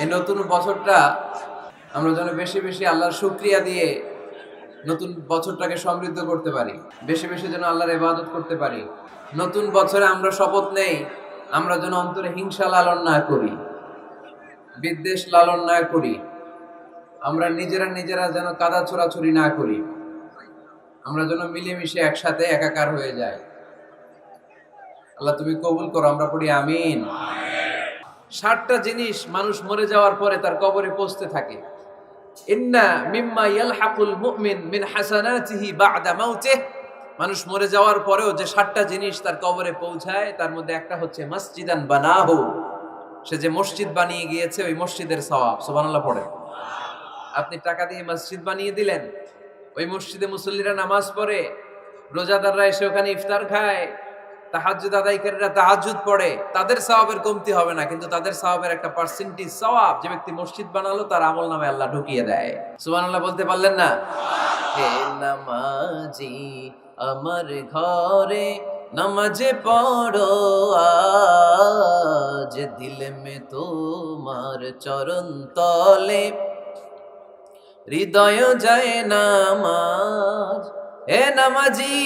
এই নতুন বছরটা আমরা যেন বেশি বেশি আল্লাহর শুকরিয়া দিয়ে নতুন বছরটাকে সমৃদ্ধ করতে পারি, বেশি বেশি যেন আল্লাহর ইবাদত করতে পারি। নতুন বছরে আমরা শপথ নেই, আমরা যেন অন্তরে হিংসা লালন না করি, বিদ্বেষ লালন না করি, আমরা নিজেরা নিজেরা যেন কাদা ছোড়াছুরি না করি, আমরা যেন মিলেমিশে একসাথে একাকার হয়ে যাই। আল্লাহ তুমি কবুল করো, আমরা পড়ি আমিন। 60টা জিনিস মানুষ মরে যাওয়ার পরে তার কবরে পৌঁছতে থাকে। ইন্না মিম্মা ইয়ালহাকুল মুমিন মিন হাসানাতিহি বা'দা মাউতিহি। মানুষ মরে যাওয়ার পরেও যে 60টা জিনিস তার কবরে পৌঁছায় তার মধ্যে একটা হচ্ছে মসজিদান বানাহু। সে যে মসজিদ বানিয়ে গিয়েছে ওই মসজিদের সওয়াব। সুবহানাল্লাহ পড়ে। আপনি টাকা দিয়ে মসজিদ বানিয়ে দিলেন, ওই মসজিদে মুসল্লিরা নামাজ পড়ে, রোজাদাররা এসে ওখানে ইফতার খায়, তাহাজ্জুদ আদায়কারীরা তাহাজ্জুদ পড়ে, তাদের সওয়াবের কমতি হবে না, কিন্তু তাদের সওয়াবের একটা পার্সেন্টেজ সওয়াব যে ব্যক্তি মসজিদ বানালো তার আমলনামায় আল্লাহ ঢুকিয়ে দেয়। সুবহানাল্লাহ বলতে পারলেন না? হে নামাজি আমার ঘরে নামাজে পড়ো আজ, দিল মে তোমার চরণ তলে হৃদয় যায় নামাজ। হে নামাজি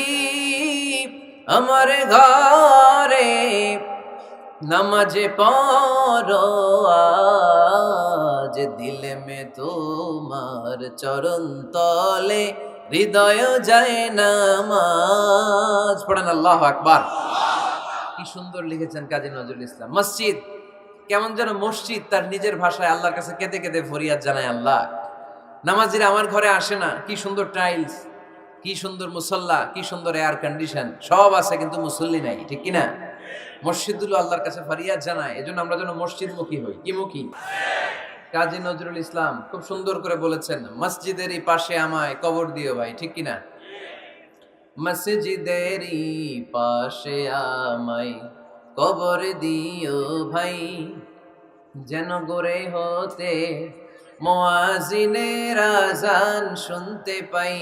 আমার ঘরে নামাজে পড়ো আজ, দিল মে তোমার চরণ তলে হৃদয় যায় নামাজ। পড়েন আল্লাহু আকবার। কি সুন্দর লিখেছেন কাজী নজরুল ইসলাম। মসজিদ কেমন যেন মসজিদ তার নিজের ভাষায় আল্লাহর কাছে কেঁদে কেঁদে ফরিয়াদ জানায়, আল্লাহ নামাজিরা আমার ঘরে আসে না, কি সুন্দর টাইলস, কি সুন্দর মুসল্লা, কি সুন্দর এয়ার কন্ডিশন, সব আছে কিন্তু মুসল্লি নাই, ঠিক কিনা? মসজিদগুলো আল্লাহর কাছে ফরিয়াদ জানায়, এজন্য আমরা যেন মসজিদ মুখী হই। কি মুখী? কাজী নজরুল ইসলাম খুব সুন্দর করে বলেছেন, মসজিদেরই পাশে আমায় কবর দিও ভাই, ঠিক কিনা? মসজিদেরই পাশে আমায় কবর দিও ভাই, যেন গড়ে হতে মুয়াজ্জিনের আযান শুনতে পাই।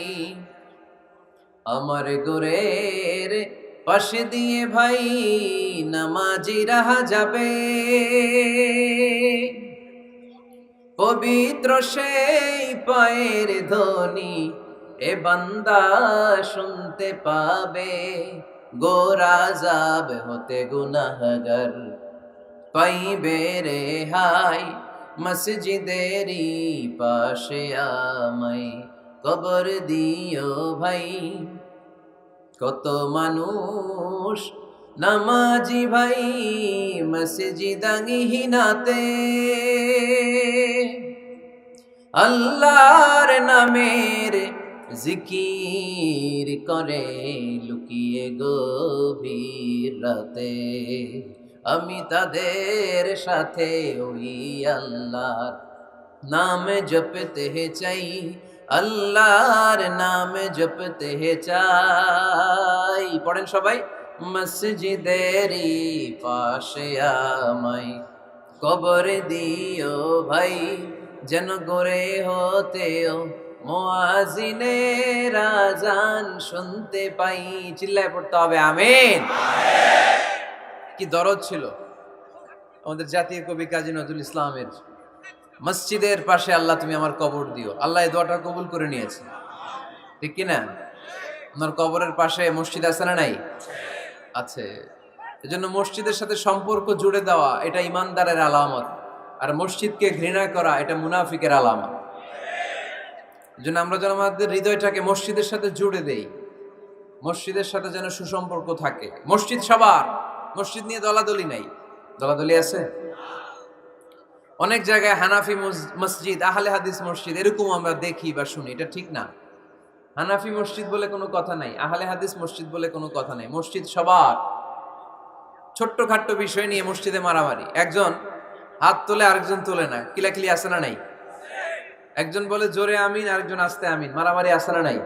আমার গোরের পাশে দিয়ে ভাই নামাজিরা যাবে, পবিত্র সেই পায়ের ধ্বনি এ বান্দা শুনতে পাবে। গোরা যাব হতে গুনাহগার পাইবে রেহাই, মসজিদেরই পাশে আমায় কবর দিও ভাই। কত মানুষ নামাজি ভাই মসজিদাঙ্গিহীনাতে, আল্লাহর নামের জিকির করে লুকিয়ে গভীর রাতে। আমি তাদের সাথে ওই আল্লাহর নাম জপতে চাই, আল্লাহর নাম জপতে চাই। পড়েন সবাই, মসজিদেরই পাশে আমায় কবর দিও ভাই, যেন গড়ে হতেও মুয়াজ্জিনের আযান শুনতে পাই। চিল্লায় পড়তে হবে আমিন। কি দরদ ছিল আমাদের জাতীয় কবি কাজী নজরুল ইসলামের, মসজিদের পাশে আল্লাহ তুমি আমার কবর দিও। আল্লাহ এই দোয়াটা কবুল করে নিয়েছে, ঠিক কিনা? আপনার কবরের পাশে মসজিদ আছে না নাই? আছে। এজন্য মসজিদের সাথে সম্পর্ক জুড়ে দেওয়া এটা ইমানদারের আলামত, আর মসজিদকে ঘৃণা করা এটা মুনাফিকের আলামত। এজন্য আমরা যেন আমাদের হৃদয়টাকে মসজিদের সাথে জুড়ে দেই, মসজিদের সাথে যেন সুসম্পর্ক থাকে। মসজিদ সবার, মসজিদ নিয়ে দলাদলি নাই। দলাদলি আছে অনেক জায়গায়, হানাফি মসজিদ, আহলে হাদিস মসজিদ এরকম আমরা দেখি বা শুনি, এটা ঠিক না। হানাফি মসজিদ বলে কোনো কথা নাই, আহলে হাদিস মসজিদ বলে কোনো কথা নাই। মসজিদ সবার। ছোট্ট খাট্ট বিষয় নিয়ে মসজিদে মারামারি, একজন হাত তোলে আরেকজন তোলে না, কিলাকিলি আছে না নাই? একজন বলে জোরে আমিন, আরেকজন আস্তে আমিন, মারামারি আছে না নাই?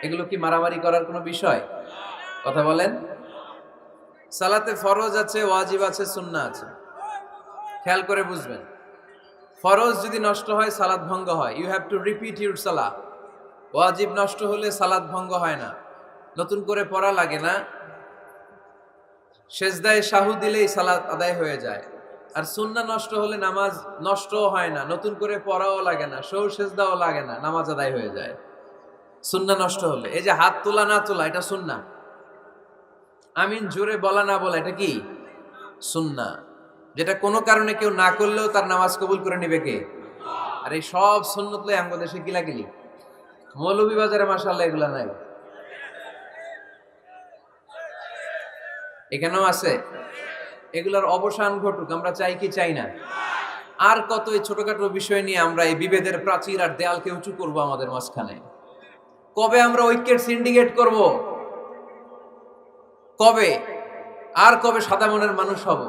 এগুলো কি মারামারি করার কোনো বিষয়? কথা বলেন। সালাতে ফরজ আছে, ওয়াজিব আছে, সুন্নাহ আছে। খেয়াল করে বুঝবেন, ফরজ যদি নষ্ট হয় সালাত ভঙ্গ হয়, you have to repeat your সালাহ। ওয়াজিব নষ্ট হলে সালাত ভঙ্গ হয় না, নতুন করে পড়া লাগে না, সেজদায় সাহু দিলেই সালাত আদায় হয়ে যায়। আর সুন্নাহ নষ্ট হলে নামাজ নষ্টও হয় না, নতুন করে পড়াও লাগে না, সেজদাও লাগে না, নামাজ আদায় হয়ে যায়। সুন্নাহ নষ্ট হলে এই যে হাত তোলা না তোলা এটা সুন্নাহ, আমিন জোরে বলা না বলা এটা কি সুন্নাহ, যেটা কোনো কারণে কেউ না করলেও তার নামাজ কবুল করে নিবে কে? আর এই সব সুন্নত লই আমগো দেশে গিলাগিলি, মৌলভীবাজারে মাশাআল্লাহ এগুলা নাই, এখানেও আছে। এগুলার অবসান ঘটুক, আমরা চাই কি চাই না? আর কত এই ছোটখাটো বিষয় নিয়ে আমরা এই বিভেদের প্রাচীর আর দেয়ালকে উঁচু করব আমাদের মাঝখানে? কবে আমরা ঐক্যের সিন্ডিকেট করব? কবে? আর কবে সাদা মনের মানুষ হব?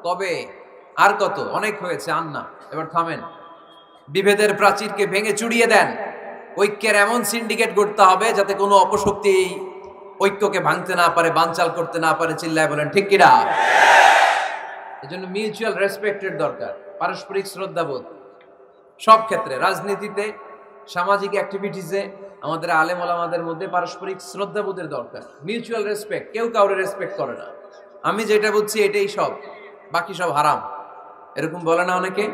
কবে? আর কত? অনেক হয়েছে, আর না, এবার থামেন। বিভেদের প্রাচীরকে ভেঙে চুড়িয়ে দেন, ঐক্যের এমন সিন্ডিকেট গড়তে হবে যাতে কোনো অপশক্তি এই ঐক্যকে ভাঙতে না পারে, বানচাল করতে না পারে। চিল্লায় বলেন ঠিক কিনা? এজন্য মিউচুয়াল রেসপেক্টের দরকার, পারস্পরিক শ্রদ্ধাবোধ সব ক্ষেত্রে, রাজনীতিতে, সামাজিক অ্যাক্টিভিটিসে আমাদের আলেম ওলামাদের মধ্যে পারস্পরিক শ্রদ্ধাবোধের দরকার, মিউচুয়াল রেসপেক্ট। কেউ কাউরে রেসপেক্ট করে না, আমি যেটা বুঝছি এটাই সব, বাকি সব হারাম, এরকম বলে না অনেকে?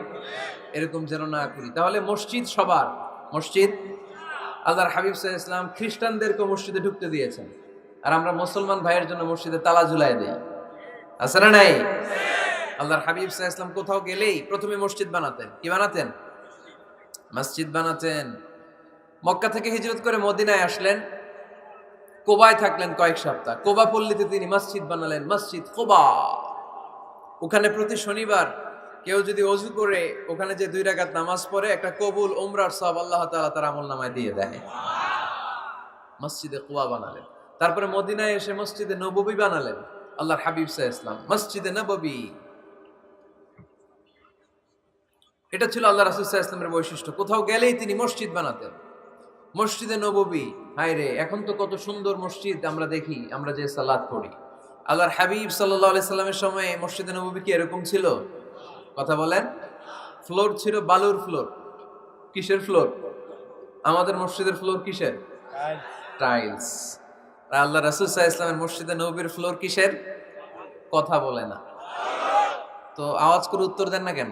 এরকম যেন না করি। তাহলে মসজিদ সবার, মসজিদ আল্লাহর হাবিব সাল্লাল্লাহু আলাইহি ওয়াসাল্লাম খ্রিস্টানদেরকে মসজিদে ঢুকতে দিয়েছেন, আর আমরা মুসলমান ভাইয়ের জন্য মসজিদে তালা ঝুলাই দেই, আছে না নাই? আল্লাহর হাবিব সাল্লাল্লাহু আলাইহি ওয়াসাল্লাম কোথাও গেলেই প্রথমে মসজিদ বানাতেন। কি বানাতেন? মসজিদ বানাতেন। মক্কা থেকে হিজরত করে মদিনায় আসলেন, কোবায় থাকলেন কয়েক সপ্তাহ, কোবা পল্লীতে তিনি মসজিদ বানালেন, মসজিদ কোবা। ওখানে প্রতি শনিবার কেউ যদি ওযু করে ওখানে যে 2 রাকাত নামাজ পড়ে, একটা কবুল উমরার সওয়াব আল্লাহ তাআলা তার আমলনামায় দিয়ে দেয়। মসজিদে কোবা বানালেন। তারপরে মদিনায় এসে মসজিদে নববী বানালেন আল্লাহর হাবিব সাল্লাল্লাহু আলাইহি ওয়াসাল্লাম, মসজিদে নববী। এটা ছিল আল্লাহ রাসূল সাল্লাল্লাহু আলাইহি ওয়াসাল্লামের বৈশিষ্ট্য, কোথাও গেলেই তিনি মসজিদ বানাতেন। মসজিদে নববী, হায় রে, এখন তো কত সুন্দর মসজিদ আমরা দেখি, আমরা যে সালাত পড়ি। আল্লাহর হাবিব সাল্লাল্লাহু আলাইহি সাল্লামের সময়ে মসজিদে নববী কি এরকম ছিল? কথা বলেন। ফ্লোর ছিল বালুর ফ্লোর। কিসের ফ্লোর? আমাদের মসজিদের ফ্লোর কিসের? টাইলস। আর আল্লাহ রাসূল সাল্লাল্লাহু আলাইহি ওয়াসাল্লামের মসজিদে নববীর ফ্লোর কিসের? কথা বলে না। তো আওয়াজ করে উত্তর দেন না কেন?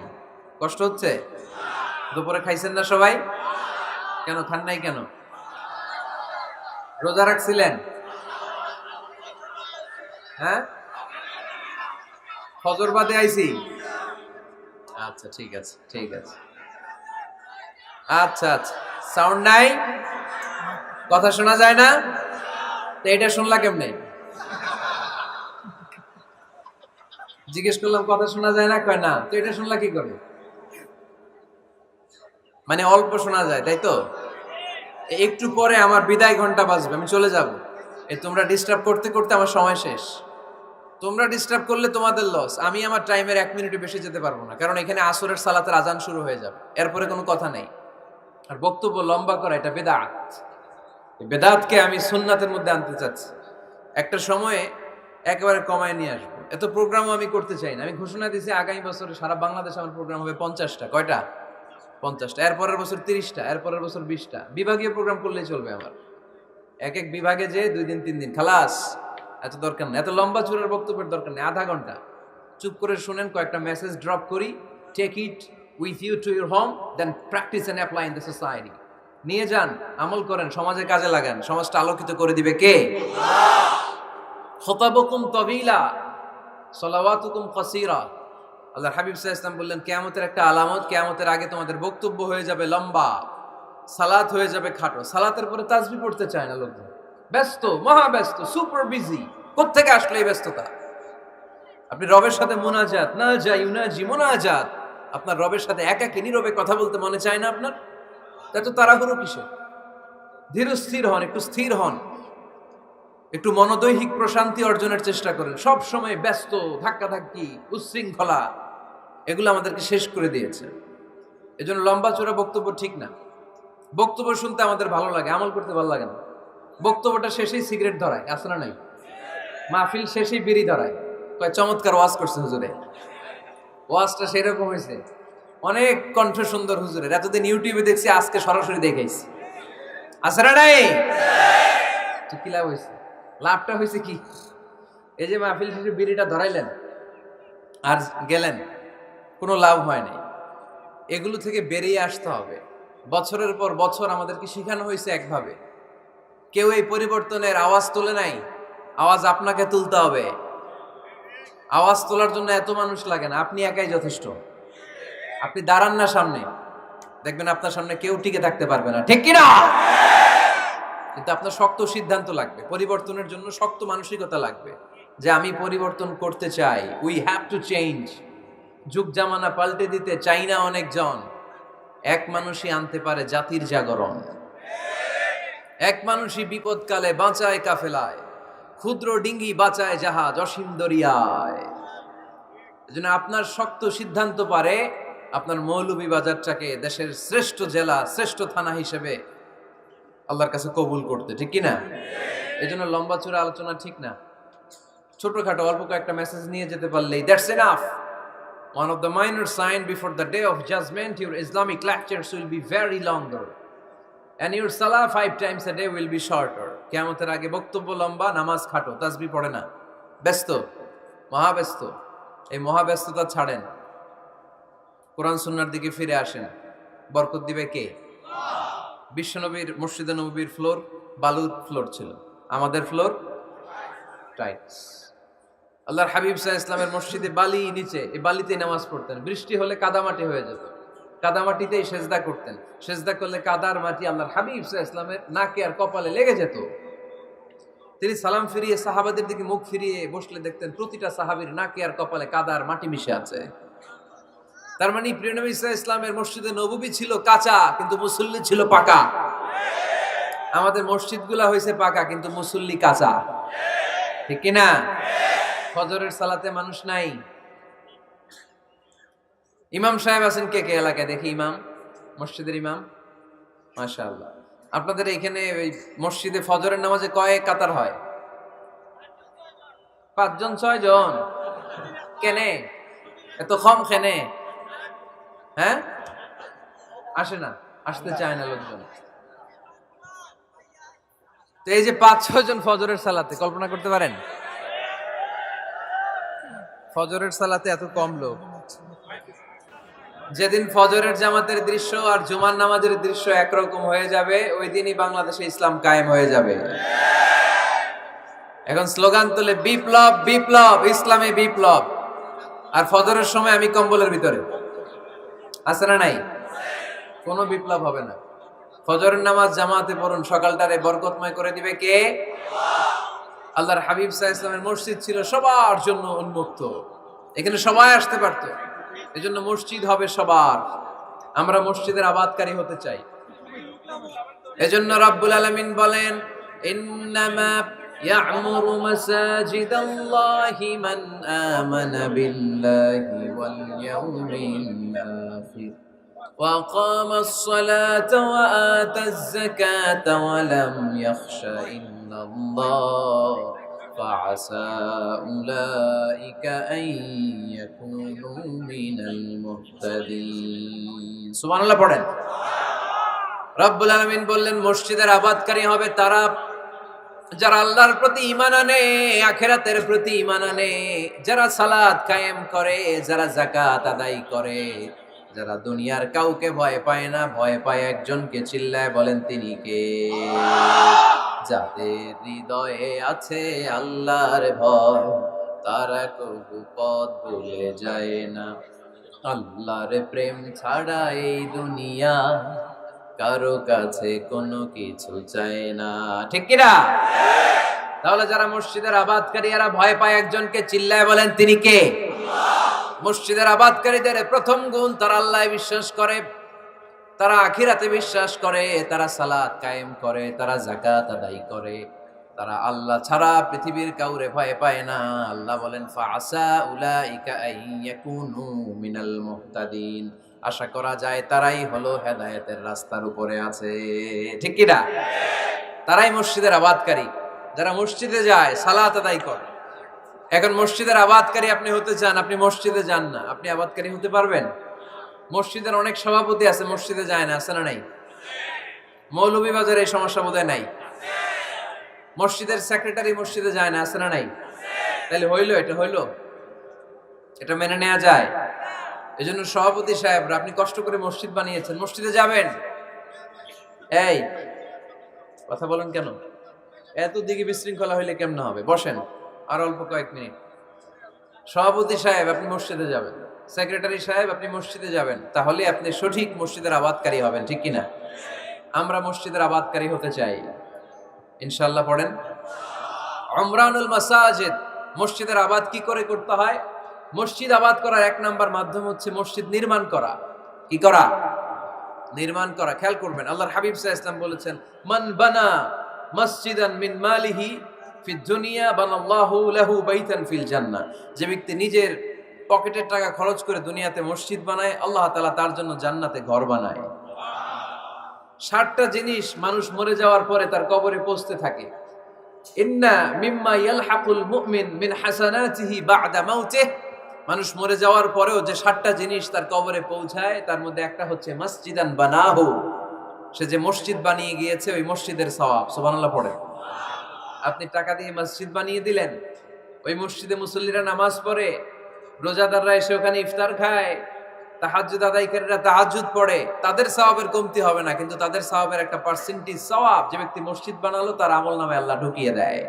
কষ্ট হচ্ছে? দুপুরে খাইছেন না সবাই? কেন খান নাই কেন? রোজা রাখছিলেন? হ্যাঁ, ফজর বাদে আইছি। আচ্ছা ঠিক আছে, ঠিক আছে। আচ্ছা আচ্ছা, সাউন্ড নাই, কথা শোনা যায় না, তো এটা শুনলা কেমনে? জিজ্ঞেস করলাম কথা শোনা যায় না, কয় না, তো এটা শুনলা কি করে? মানে অল্প শোনা যায়, তাই তো? একটু পরে আমার বিদায় ঘন্টা বাজবে, আমি চলে যাব। এই তোমরা ডিস্টার্ব করতে করতে আমার সময় শেষ। তোমরা ডিস্টার্ব করলে তোমাদের লস, আমি আমার টাইমের 1 মিনিটও বেশি যেতে পারবো না, কারণ এখানে আসরের সালাতের আজান শুরু হয়ে যাবে, এরপরে কোনো কথা নেই। আর বক্তব্য লম্বা করা এটা বেদাত। এই বেদাতকে আমি সুন্নাতের মধ্যে আনতে চাচ্ছি। একটা সময়ে একেবারে কমায় নিয়ে আসবো। এত প্রোগ্রামও আমি করতে চাই না। আমি ঘোষণা দিয়েছি আগামী বছরে সারা বাংলাদেশে আমার প্রোগ্রাম হবে 50টা। কয়টা? 50টা। এরপরের বছর 30টা, এরপরের বছর 20টা। বিভাগীয় প্রোগ্রাম করলেই চলবে আমার। এক এক বিভাগে যে 2 দিন 3 দিন খালাস। এত দরকার নেই, এত লম্বা চূড়ার বক্তব্যের দরকার নেই। আধা ঘন্টা চুপ করে শুনেন, কয়েকটা মেসেজ ড্রপ করি, take it with you to your home, then practice and apply in the society. নিয়ে যান, আমল করেন, সমাজে কাজে লাগান, সমাজটা আলোকিত করে দিবে কে? খুতাবুকুম তাবিলা সালাওয়াতুকুম কাসীরা। আল্লাহর হাবিব সাল্লাল্লাহু আলাইহি ওয়াসাল্লাম বললেন, কিয়ামতের একটা আলামত, কিয়ামতের আগে তোমাদের বক্তব্য হয়ে যাবে লম্বা, সালাত হয়ে যাবে খাটো। সালাতের পরে তাসবিহ পড়তে চায় না লোকজন, ব্যস্ত, মহা ব্যস্ত, সুপার বিজি। কোত্থেকে আসলে এই ব্যস্ততা? আপনি রবের সাথে মুনাজাত, না যাই ইউনাজি মুনাজাত, আপনার রবের সাথে একাকী নীরবে কথা বলতে মনে চায় না আপনার? এত তাড়াহুড়ো কিসের? ধীর স্থির হন, একটু স্থির হন, একটু মনোদৈহিক প্রশান্তি অর্জনের চেষ্টা করেন। সব সময় ব্যস্ত, ধাক্কাধাক্কি, উচ্ছৃঙ্খলা, এগুলো আমাদেরকে শেষ করে দিয়েছে। এজন্য লম্বা চূড়া বক্তব্য ঠিক না। বক্তব্য শুনতে আমাদের ভালো লাগে, আমল করতে ভালো লাগে না। বক্তব্যটা শেষেই সিগারেট ধরায়, আছে না নাই? মাহফিল শেষেই বিড়ি ধরায়, কয় চমৎকার ওয়াজ করছে হুজুরে। ওয়াজটা সেরকম হয়েছে, অনেক কণ্ঠ সুন্দর হুজুরের। এতদিন ইউটিউবে দেখছি, আজকে সরাসরি দেখাইছি, আছে না নাই? তো কি লাভ হয়েছে? লাভটা হয়েছে কি? এই যে মাহফিল শেষে বিড়িটা ধরাইলেন আর গেলেন, কোনো লাভ হয় নাই। এগুলো থেকে বেরিয়ে আসতে হবে। বছরের পর বছর আমাদেরকে শেখানো হয়েছে একভাবে, কেউ এই পরিবর্তনের আওয়াজ তোলে নাই। আওয়াজ আপনাকে তুলতে হবে। আওয়াজ তোলার জন্য এত মানুষ লাগে না, আপনি একাই যথেষ্ট। আপনি দাঁড়ান না সামনে, দেখবেন আপনার সামনে কেউ টিকে থাকতে পারবে না, ঠিক কিনা? কিন্তু আপনার শক্ত সিদ্ধান্ত লাগবে, পরিবর্তনের জন্য শক্ত মানসিকতা লাগবে যে আমি পরিবর্তন করতে চাই। We have to change. যুগ জামানা পাল্টে দিতে চাই না অনেকজন। এক মানুষই আনতে পারে জাতির জাগরণ। এক মানুষই বিপদকালে বাঁচায় কাফেলায়, ক্ষুদ্র ডিঙ্গি বাঁচায় জাহাজ অসীম দরিয়ায়। এজন্য আপনার শক্ত সিদ্ধান্ত পারে আপনার মৌলভীবাজারটাকে দেশের শ্রেষ্ঠ জেলা, শ্রেষ্ঠ থানা হিসেবে আল্লাহর কাছে কবুল করতে, ঠিক কিনা? এই জন্য লম্বা চূড়া আলোচনা ঠিক না। ছোটখাটো অল্প কয়েকটা মেসেজ নিয়ে যেতে পারলেই that's enough. One of the minor sign before the day of judgment, your Islamic lectures will be very longer and your salah 5 times a day will be shorter. কিয়ামতের আগে বক্তব্য লম্বা, নামাজ খাটো, তাসবিহ পড়ে না, ব্যস্ত, মহাব্যস্ত। এই মহাব্যস্ততা ছাড়েন, কোরআন সুন্নাহর দিকে ফিরে আসেন। বরকত দিবে কে? বিশ্বনবীর মসজিদে নববীর ফ্লোর বালুর ফ্লোর ছিল, আমাদের ফ্লোর টাইলস। আল্লাহর হাবিব সাল্লাল্লাহু আলাইহি ওয়াসাল্লামের মসজিদে বালি নিচে, এই বালিতেই নামাজ পড়তেন। বৃষ্টি হলে কাদামাটি হয়ে যেত, কাদামাটিতেই সেজদা করতেন। সেজদা করলে কাদার মাটি আল্লাহর হাবিব সাল্লাল্লাহু আলাইহি ওয়াসাল্লামের নাকে আর কপালে লেগে যেত। তিনি সালাম ফিরিয়ে সাহাবাদের দিকে মুখ ফিরিয়ে বসলে দেখতেন প্রতিটা সাহাবীর নাকে আর কপালে কাদার মাটি মিশে আছে। তার মানে প্রিয় নবী সাল্লাল্লাহু আলাইহি ওয়াসাল্লামের মসজিদে নববী ছিল কাঁচা, কিন্তু মুসল্লি ছিল পাকা। আমাদের মসজিদগুলা হয়েছে পাকা, কিন্তু মুসল্লি কাঁচা, ঠিক কিনা? ফজরের সালাতে মানুষ নাই। ইমাম সাহেব আছেন কে কে এলাকায়? দেখি ইমাম, মসজিদের ইমাম, মাশাআল্লাহ। আপনাদের এখানে ওই মসজিদে ফজরের নামাজে কয়েক কাতার হয়? 5 জন 6 জন? কেনে এত কম? কেনে? হ্যাঁ, আসে না, আসতে চায় না লোকজন। তো এই যে 5-6 জন ফজরের সালাতে, কল্পনা করতে পারেন ফজরের সালাতে এত কম লোক। যেদিন ফজরের জামাতের দৃশ্য আর জুমার নামাজের দৃশ্য একরকম হয়ে যাবে, ওই দিনই বাংলাদেশে ইসলাম কায়েম হয়ে যাবে। এখন স্লোগান তুলে বিপ্লব বিপ্লব, ইসলামে বিপ্লব। আর ফজরের সময় আমি কম্বলের ভিতরে, আছে না নাই? কোনো বিপ্লব হবে না। ফজরের নামাজ জামাতে পড়ুন, সকালটারে বরকতময় করে দিবে কে? আল্লাহর হাবিব সাল্লাল্লাহু আলাইহি ওয়াসাল্লামের মসজিদ ছিল সবার জন্য উন্মুক্ত, এখানে সবাই আসতে পারতো। এজন্য মসজিদ হবে সবার। আমরা মসজিদের আবাদকারী হতে চাই। এজন্য রাব্বুল আলামিন বলেন, ইন্নামা ইয়া'মুরু মাসাজিদাল্লাহি মান আমানা বিল্লাহি ওয়াল ইয়াউমিল আখির ওয়া আকামাস সালাতা ওয়া আতাজ যাকাতা ওয়া লাম ইয়াখশা ইল্লাল্লাহ فعسى أولئك أن يكونوا من المهتدين সুবহানাল্লাহ পড়েন। রব্বুল আলামিন বললেন মসজিদের আবাদকারী হবে তারা যারা আল্লাহর প্রতি ঈমান আনে, আখিরাতের প্রতি ঈমান আনে, যারা সালাত কায়েম করে, যারা যাকাত আদায় করে, যারা দুনিয়ার কাউকে ভয় পায় না, ভয় পায় একজনকে। চিল্লায় বলেন তিনি কে? যাদের হৃদয়ে আছে আল্লাহর ভয়, তারা কবু পথ ভুলে যায় না। আল্লাহর প্রেম ছাড়া এই দুনিয়া কারো কাছে কোনো কিছু চায় না, ঠিক কিনা? তাহলে যারা মসজিদের আবাদকারী এরা ভয় পায় একজনকে, চিল্লায় বলেন তিনি কে? মসজিদের আবাদকারীদের প্রথম গুণ, তারা আল্লাহ বিশ্বাস করে, তারা আখিরাতে বিশ্বাস করে, তারা সালাত কায়েম করে, তারা যাকাত আদায় করে, তারা আল্লাহ ছাড়া পৃথিবীর কাউরে ভয় পায় না। আল্লাহ বলেন ফাআসা উলাইকা আইয়াকুনু মিনাল মুহতাদিন, আশা করা যায় তারাই হলো হেদায়েতের রাস্তার উপরে আছে, ঠিক কি না? তারাই মসজিদের আবাদকারী, যারা মসজিদে যায়, সালাত আদায় করে। এখন মসজিদের আবাদকারী আপনি হতে চান, আপনি মসজিদে যান না, আপনি আবাদকারী হতে পারবেন? মসজিদের অনেক সভাপতি আছে, মসজিদে যায় না, আছে না নাই? মৌলভীবাজারে এই সমস্যা বোধহয় নাই। মসজিদের সেক্রেটারি মসজিদে যায় না, আছে না নাই? তাহলে হইলো, এটা হইলো, এটা মেনে নেওয়া যায়? এজন্য সভাপতি সাহেবরা, আপনি কষ্ট করে মসজিদ বানিয়েছেন, মসজিদে যাবেন। এই কথা বলেন কেন? এত দিকে বিশৃঙ্খলা হইলে কেমন হবে? বসেন আর অল্প কয়েক মিনিট। সভাপতি সাহেব আপনি মসজিদে যাবেন, সেক্রেটারি সাহেব আপনি মসজিদে যাবেন, তাহলে আপনি সঠিক মসজিদের আবাদকারী হবেন, ঠিক কিনা? আমরা মসজিদের আবাদকারী হতে চাই ইনশাআল্লাহ। পড়েন উমরানুল মাসাজিদ। মসজিদের আবাদ কি করে করতে হয়? মসজিদ আবাদ করার এক নাম্বার মাধ্যম হচ্ছে মসজিদ নির্মাণ করা। কি করা? নির্মাণ করা। খেয়াল করবেন, আল্লাহর হাবিব সাল্লাল্লাহু আলাইহি ওয়াসাল্লাম বলেছেন, মান বানা মসজিদান মিন মালিহি ফিদ দুনিয়া বানাল্লাহু লাহু বাইতান ফিল জান্নাহ। যে ব্যক্তি নিজের পকেটের টাকা খরচ করে দুনিয়াতে মসজিদ বানায়, আল্লাহ তাআলা তার জন্য জান্নাতে ঘর বানায়। 60টা জিনিস মানুষ মরে যাওয়ার পরে তার কবরে পৌঁছতে থাকে। ইন্না মিম্মা ইয়ালহাকুল মুমিন মিন হাসানাতিহি বা'দা মাউতিহি। মানুষ মরে যাওয়ার পরেও যে 60টা জিনিস তার কবরে পৌঁছায়, তার মধ্যে একটা হচ্ছে মসজিদান বানাহু। সে যে মসজিদ বানিয়ে গিয়েছে, ওই মসজিদের সওয়াব। সুবহানাল্লাহ পড়ে। আপনি টাকা দিয়ে মসজিদ বানিয়ে দিলেন, ওই মসজিদে মুসল্লিরা নামাজ পড়ে, রোজাদাররা এসে ওখানে ইফতার খায়, তাহাজ্জুদ আদায়কারীরা তাহাজ্জুদ পড়ে, তাদের সওয়াবের কমতি হবে না, কিন্তু তাদের সওয়াবের একটা পার্সেন্টেজ সওয়াব যে ব্যক্তি মসজিদ বানালো তার আমলনামায় আল্লাহ ঢুকিয়ে দেয়।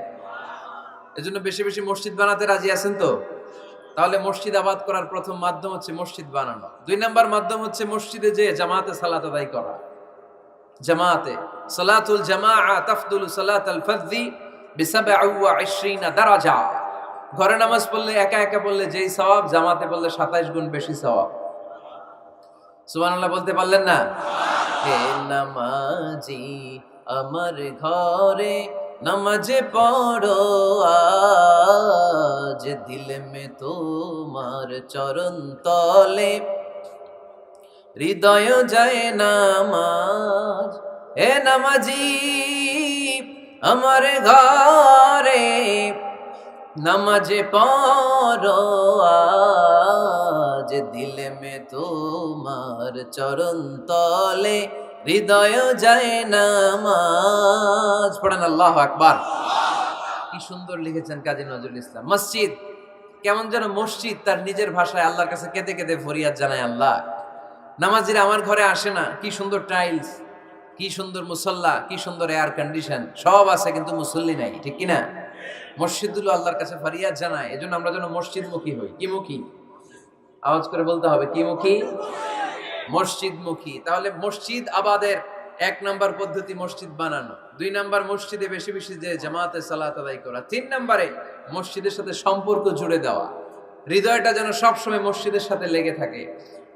এজন্য বেশি বেশি মসজিদ বানাতে রাজি আছেন তো? তাহলে মসজিদ আবাদ করার প্রথম মাধ্যম হচ্ছে মসজিদ বানানো। 2 নাম্বার মাধ্যম হচ্ছে মসজিদে যে জামাতে সালাত আদায় করা। জামাতে সালাতুল জামাআ তাফদুলু সালাতাল ফাযযি বি27 দারাজা। ঘরে নামাজ পড়লে, একা একা পড়লে যেই সওয়াব, জামাতে পড়লে 27 গুণ বেশি সওয়াব। সুবহানাল্লাহ বলতে পারলেন না? হে নামাজি আমার ঘরে নামাজে পড়ো আজ, দিল মে তোমার চরণ তলে হৃদয় যায় নামাজ। হে নামাজি আমার ঘরে নামাজে পড়ো আজ, দিল মে তোমার চরণ তলে হৃদয় যায় নামাজ। পড়েন আল্লাহু আকবার। কি সুন্দর লিখেছেন কাজী নজরুল ইসলাম। মসজিদ কেমন যেন মসজিদ তার নিজের ভাষায় আল্লাহর কাছে কেঁদে কেঁদে ফরিয়াদ জানায়, আল্লাহ নামাজিরা আমার ঘরে আসে না, কি সুন্দর টাইলস, কি সুন্দর মুসল্লা, কি সুন্দর এয়ার কন্ডিশন, সব আছে কিন্তু মুসল্লি নাই, ঠিক কিনা? মসজিদগুলো আল্লাহর কাছে ফরিয়াদ জানায়। এজন্য আমরা যেন মসজিদমুখী হই। কি মুখী? আওয়াজ করে বলতে হবে, কি মুখী? মসজিদমুখী। তাহলে মসজিদ আবাদের 1 নাম্বার পদ্ধতি মসজিদ বানানো। 2 নাম্বার মসজিদে বেশি বেশি যে জামাতে সালাত আদায় করা। 3 নাম্বারে মসজিদের সাথে সম্পর্ক জুড়ে দেওয়া, হৃদয়টা যেন সবসময় মসজিদের সাথে লেগে থাকে।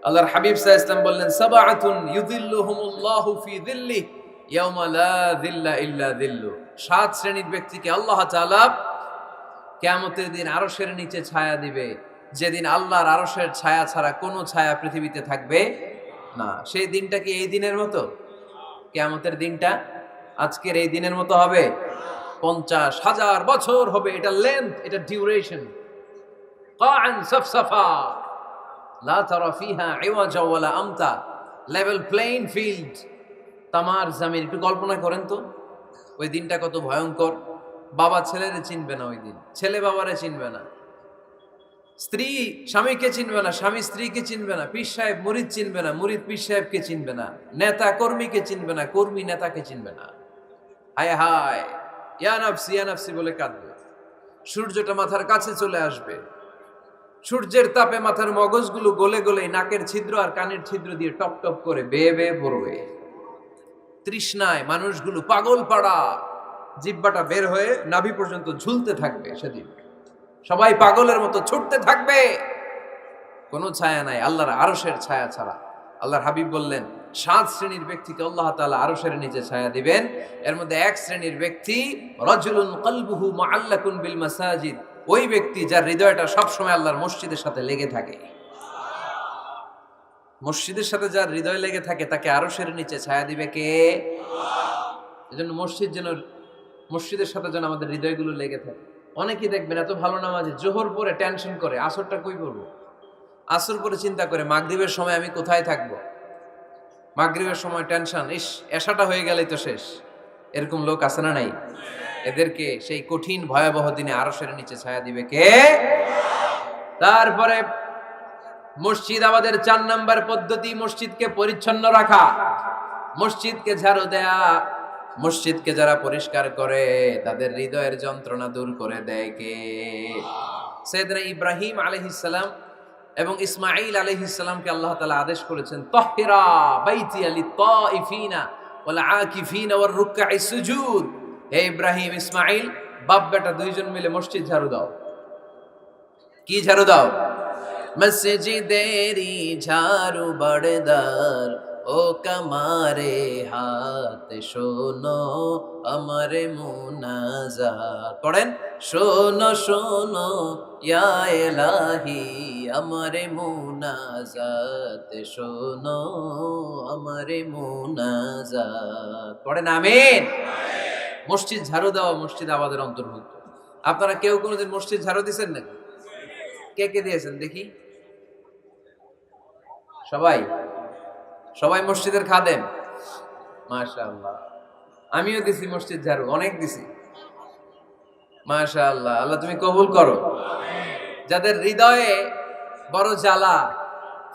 আল্লাহর হাবিব সাল্লাল্লাহু আলাইহি ওয়াসাল্লাম বললেন, সাবআতুন ইউযিল্লুহুমুল্লাহু ফি যিল্লিহি ইয়াওমা লা যিল্লা ইল্লা যিল্লু। 7 শ্রেণীর ব্যক্তিকে আল্লাহ তাআলা কিয়ামতের দিন আরশের নিচে ছায়া দিবে, যেদিন আল্লাহর আরশের ছায়া ছাড়া কোনো ছায়া পৃথিবীতে থাকবে না। সেই দিনটা কি এই দিনের মতো? কিয়ামতের দিনটা আজকের এই দিনের মতো হবে? 50,000 বছর হবে। এটা লেন্থ, এটা ডিউরেশন। কাআন সাফসাফা লা তারা ফিহা ইওয়াজা ওয়ালা আমতা। লেভেল প্লেইং ফিল্ড, তামার জমিন। একটু কল্পনা করেন তো ওই দিনটা কত ভয়ঙ্কর। বাবা ছেলেরে চিনবে না ওই দিন, ছেলে বাবারে চিনবে না, স্ত্রী স্বামীকে চিনবে না, স্বামী স্ত্রীকে চিনবে না, পীর সাহেব মুরিদ চিনবে না, মুরিদ পীর সাহেবকে চিনবে না, নেতা কর্মীকে চিনবে না, কর্মী নেতাকে চিনবে না। হায় হায়, ইয়া নাফসি ইয়া নাফসি বলে কাঁদবে। সূর্যটা মাথার কাছে চলে আসবে, সূর্যের তাপে মাথার মগজগুলো গলে গলে নাকের ছিদ্র আর কানের ছিদ্র দিয়ে টপ টপ করে বেয়ে বেয়ে পড়বে। তৃষ্ণায় মানুষগুলো পাগল পাড়া, জিহ্বাটা বের হয়ে নাভি পর্যন্ত ঝুলতে থাকবে। সেদিন সবাই পাগলের মতো ছুটতে থাকবে, কোনো ছায়া নাই আল্লাহর আরশের ছায়া ছাড়া। আল্লাহর হাবিব বললেন, 7 শ্রেণীর ব্যক্তিকে আল্লাহ তাআলা আরশের নিচে ছায়া দিবেন। এর মধ্যে 1 শ্রেণীর ব্যক্তি, রাজুলুন কলবুহু মুআল্লাকুন বিল মাসাজিদ। ওই ব্যক্তি যার হৃদয়টা সবসময় আল্লাহর মসজিদের সাথে লেগে থাকে। মসজিদের সাথে যার হৃদয় লেগে থাকে তাকে আরশের নিচে ছায়া দিবে কে? এজন্য মসজিদের সাথে যেন আমাদের হৃদয়গুলো লেগে থাকে। অনেকেই দেখবেন এত ভালো নামাজি, জোহর পরে টেনশন করে আসরটা কই পড়বো, আসর পরে চিন্তা করে মাগরিবের সময় আমি কোথায় থাকবো, মাগরিবের সময় টেনশন, ইস এশাটা হয়ে গেলেই তো শেষ। এরকম লোক আছে না নাই? এদেরকে সেই কঠিন ভয়াবহ দিনে আরশের নিচে ছায়া দিবে কে? তারপরে মসজিদ আমাদের 4 নাম্বার পদ্ধতি, মসজিদকে পরিচ্ছন্ন রাখা, মসজিদকে ঝাড়ু দেয়া। মসজিদকে যারা পরিষ্কার করে তাদের হৃদয়ের যন্ত্রণা দূর করে দেয় কে? সাইয়েদনা ইব্রাহিম আলাইহিস সালাম এবং ইসমাঈল আলাইহিস সালামকে আল্লাহ তাআলা আদেশ করেছেন, তাহহিরা বাইতিয়া লিত-তাইফিনা ওয়াল আকিফিনা ওয়ার রুকআইস সুজুদ। হে ইব্রাহিম, ইসমাঈল, বাপ বেটা দুইজন মিলে মসজিদ ঝাড়ু দাও। কি ঝাড়ু দাও? মসজিদেরি ঝাড়ু বড়দার, ও কামারে হাত শোনো আমারে মুনাজাত। পড়েন, শোনো শোনো ইয়া ইলাহি আমারে মুনাজাত, শোনো আমারে মুনাজাত। পড়েন আমিন। মসজিদ ঝাড়ু দেওয়া মসজিদ আবাদের অন্তর্ভুক্ত। আপনারা কেউ কোনোদিন মসজিদ ঝাড়ু দিয়েছেন নাকি? কে কে দিয়েছেন দেখি? সবাই? সবাই মসজিদের খাদেম? মাশাআল্লাহ। আমিও দিছি মসজিদ ঝাড়ু, অনেক দিছি। মাশাআল্লাহ, আল্লাহ তুমি কবুল করো। যাদের হৃদয়ে বড় জ্বালা,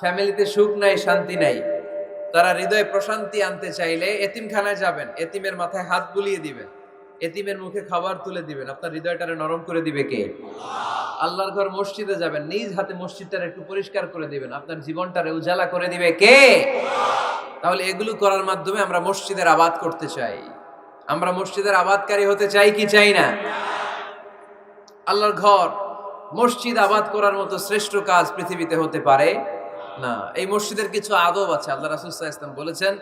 ফ্যামিলিতে সুখ নাই, শান্তি নাই, তারা হৃদয়ে প্রশান্তি আনতে চাইলে এতিমখানায় যাবেন, এতিমের মাথায় হাত বুলিয়ে দিবেন, এতিমের মুখে খাবার তুলে দিবেন। আপনার হৃদয়টারে নরম করে দিবে কে? আল্লাহর ঘর মসজিদে যাবেন, নিজ হাতে মসজিদটারে একটু পরিষ্কার করে দিবেন, আপনার জীবনটারে উজালা করে দিবে কে? তাহলে এগুলো করার মাধ্যমে আমরা মসজিদের আবাদ করতে চাই। আমরা মসজিদের আবাদকারী হতে চাই কি চাই না? আল্লাহর ঘর মসজিদ আবাদ করার মতো শ্রেষ্ঠ কাজ পৃথিবীতে হতে পারে না। এই মসজিদের কিছু আদব আছে, আল্লাহ রাসূল সাল্লাল্লাহু আলাইহি ওয়াসাল্লাম বলেছেন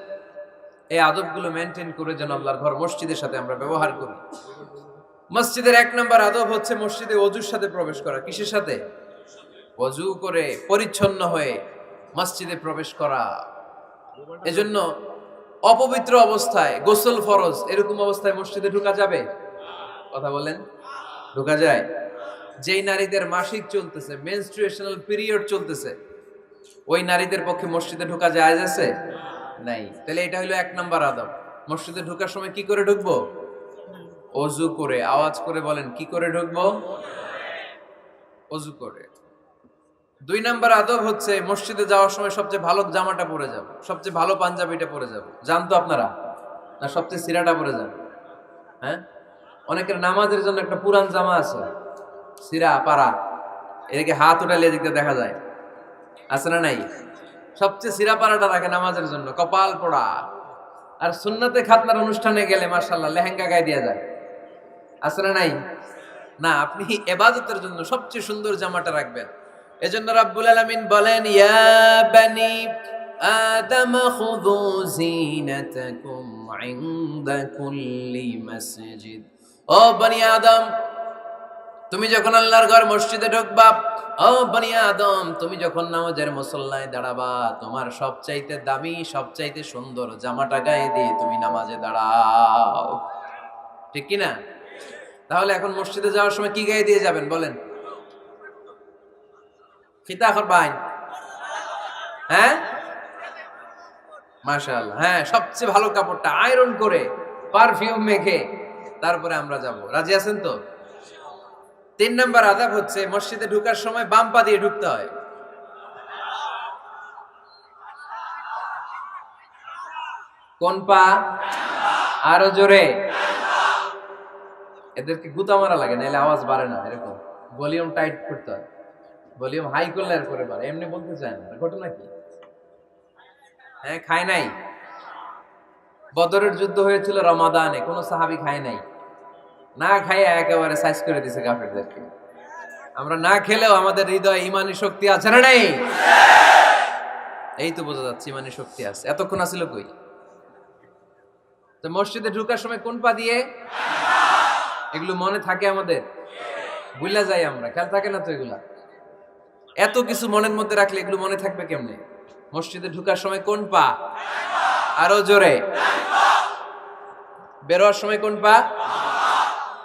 এই আদবগুলো মেনটেন করে যেন আল্লাহর ঘর মসজিদের সাথে আমরা ব্যবহার করি। মসজিদের 1 নম্বর আদব হচ্ছে মসজিদে ওযুর সাথে প্রবেশ করা। কিসের সাথে? ওযু করে পরিচ্ছন্ন হয়ে মসজিদে প্রবেশ করা। এজন্য অপবিত্র অবস্থায় গোসল ফরজ, এরকম অবস্থায় মসজিদে ঢোকা যাবে? কথা বলেন, ঢোকা যায়? যেই নারীদের মাসিক চলতেছে, মেনস্ট্রুয়েশনাল পিরিয়ড চলতেছে, ওই নারীদের পক্ষে মসজিদে ঢোকা জায়েজ আছে? নাই। তাহলে এটা হলো 1 নম্বর আদব। মসজিদে ঢোকার সময় কি করে ঢুকবো? ওযু করে। আওয়াজ করে বলেন, কি করে ঢুকবো? ওযু করে। 2 নম্বর আদব হচ্ছে মসজিদে যাওয়ার সময় সবচেয়ে ভালো জামাটা পরে যাব, সবচেয়ে ভালো পাঞ্জাবিটা পরে যাব। জানতো আপনারা? না সবচেয়ে সিরাটা পরে যান? হ্যাঁ, অনেকের নামাজের জন্য একটা পুরান জামা আছে, সিরা পাড়া, এদিকে হাত উঠালে এদিকে দেখা যায়, আছে না নাই? সবচেয়ে সিরা পাড়াটা রাখে নামাজের জন্য, কপাল পোড়া। আর সুন্নতে খাতনার অনুষ্ঠানে গেলে মাশাআল্লাহ লেহেঙ্গা গায়ে দেয়া যায়, আছে না নাই? না, আপনি ইবাদতের জন্য সবচেয়ে সুন্দর জামাটা রাখবেন। এজন্য রাব্বুল আলামিন বলেন, ইয়া বানি আদম খুযু যিনাতাকুম ইনদা কুল্লি মাসজিদ। ও বনি আদম, তুমি যখন আল্লাহর ঘর মসজিদে ঢুকবা, ও বনি আদম, তুমি যখন নামাজের মুসল্লায় দাঁড়াবা, তোমার সবচাইতে দামি, সবচাইতে সুন্দর জামাটা গায়ে দিয়ে তুমি নামাজে দাঁড়াও। ঠিক কি না? তাহলে এখন মসজিদে যাওয়ার সময় কি গায়ে দিয়ে যাবেন বলেন? খিতা করবেন? হ্যাঁ, মাশাআল্লাহ। হ্যাঁ, সবচেয়ে ভালো কাপড়টা আয়রন করে পারফিউম মেখে তারপরে আমরা যাব। রাজি আছেন তো? 3 নম্বর আদব হচ্ছে মসজিদে ঢোকার সময় বাম পা দিয়ে ঢুকতে হয়। কোন পা? আরো জোরে। এদেরকে গুতা মারা লাগে, নাহলে আওয়াজ বাড়ে না। এরকম ভলিউম টাইট করতে হয়, ভলিউম হাই করলে আর করে বাড়ে। এমনি বলতে চায় না। ঘটনা কি? হ্যাঁ, খায় নাই। বদরের যুদ্ধ হয়েছিল রমাদানে, কোন সাহাবী খায় নাই। না খাইয়ে একেবারে সাইজ করে দিছে কাফেরদেরকে। আমরা না খেলেও আমাদের হৃদয়ে ইমানি শক্তি আছে না নাই? এই তো বোঝা যাচ্ছে ইমানি শক্তি আছে। এতক্ষণ আছিল কই? তো মসজিদে ঢোকার সময় কোন পা দিয়ে? এগুলো মনে থাকে আমাদের? ভুলা যাই আমরা, খেয়াল থাকে না তো এগুলা? এত কিছু মনের মধ্যে রাখলে এগুলো মনে থাকবে কেমনে? মসজিদে ঢোকার সময় কোন পা? আরো জোরে। বেরোয়ার সময় কোন পা?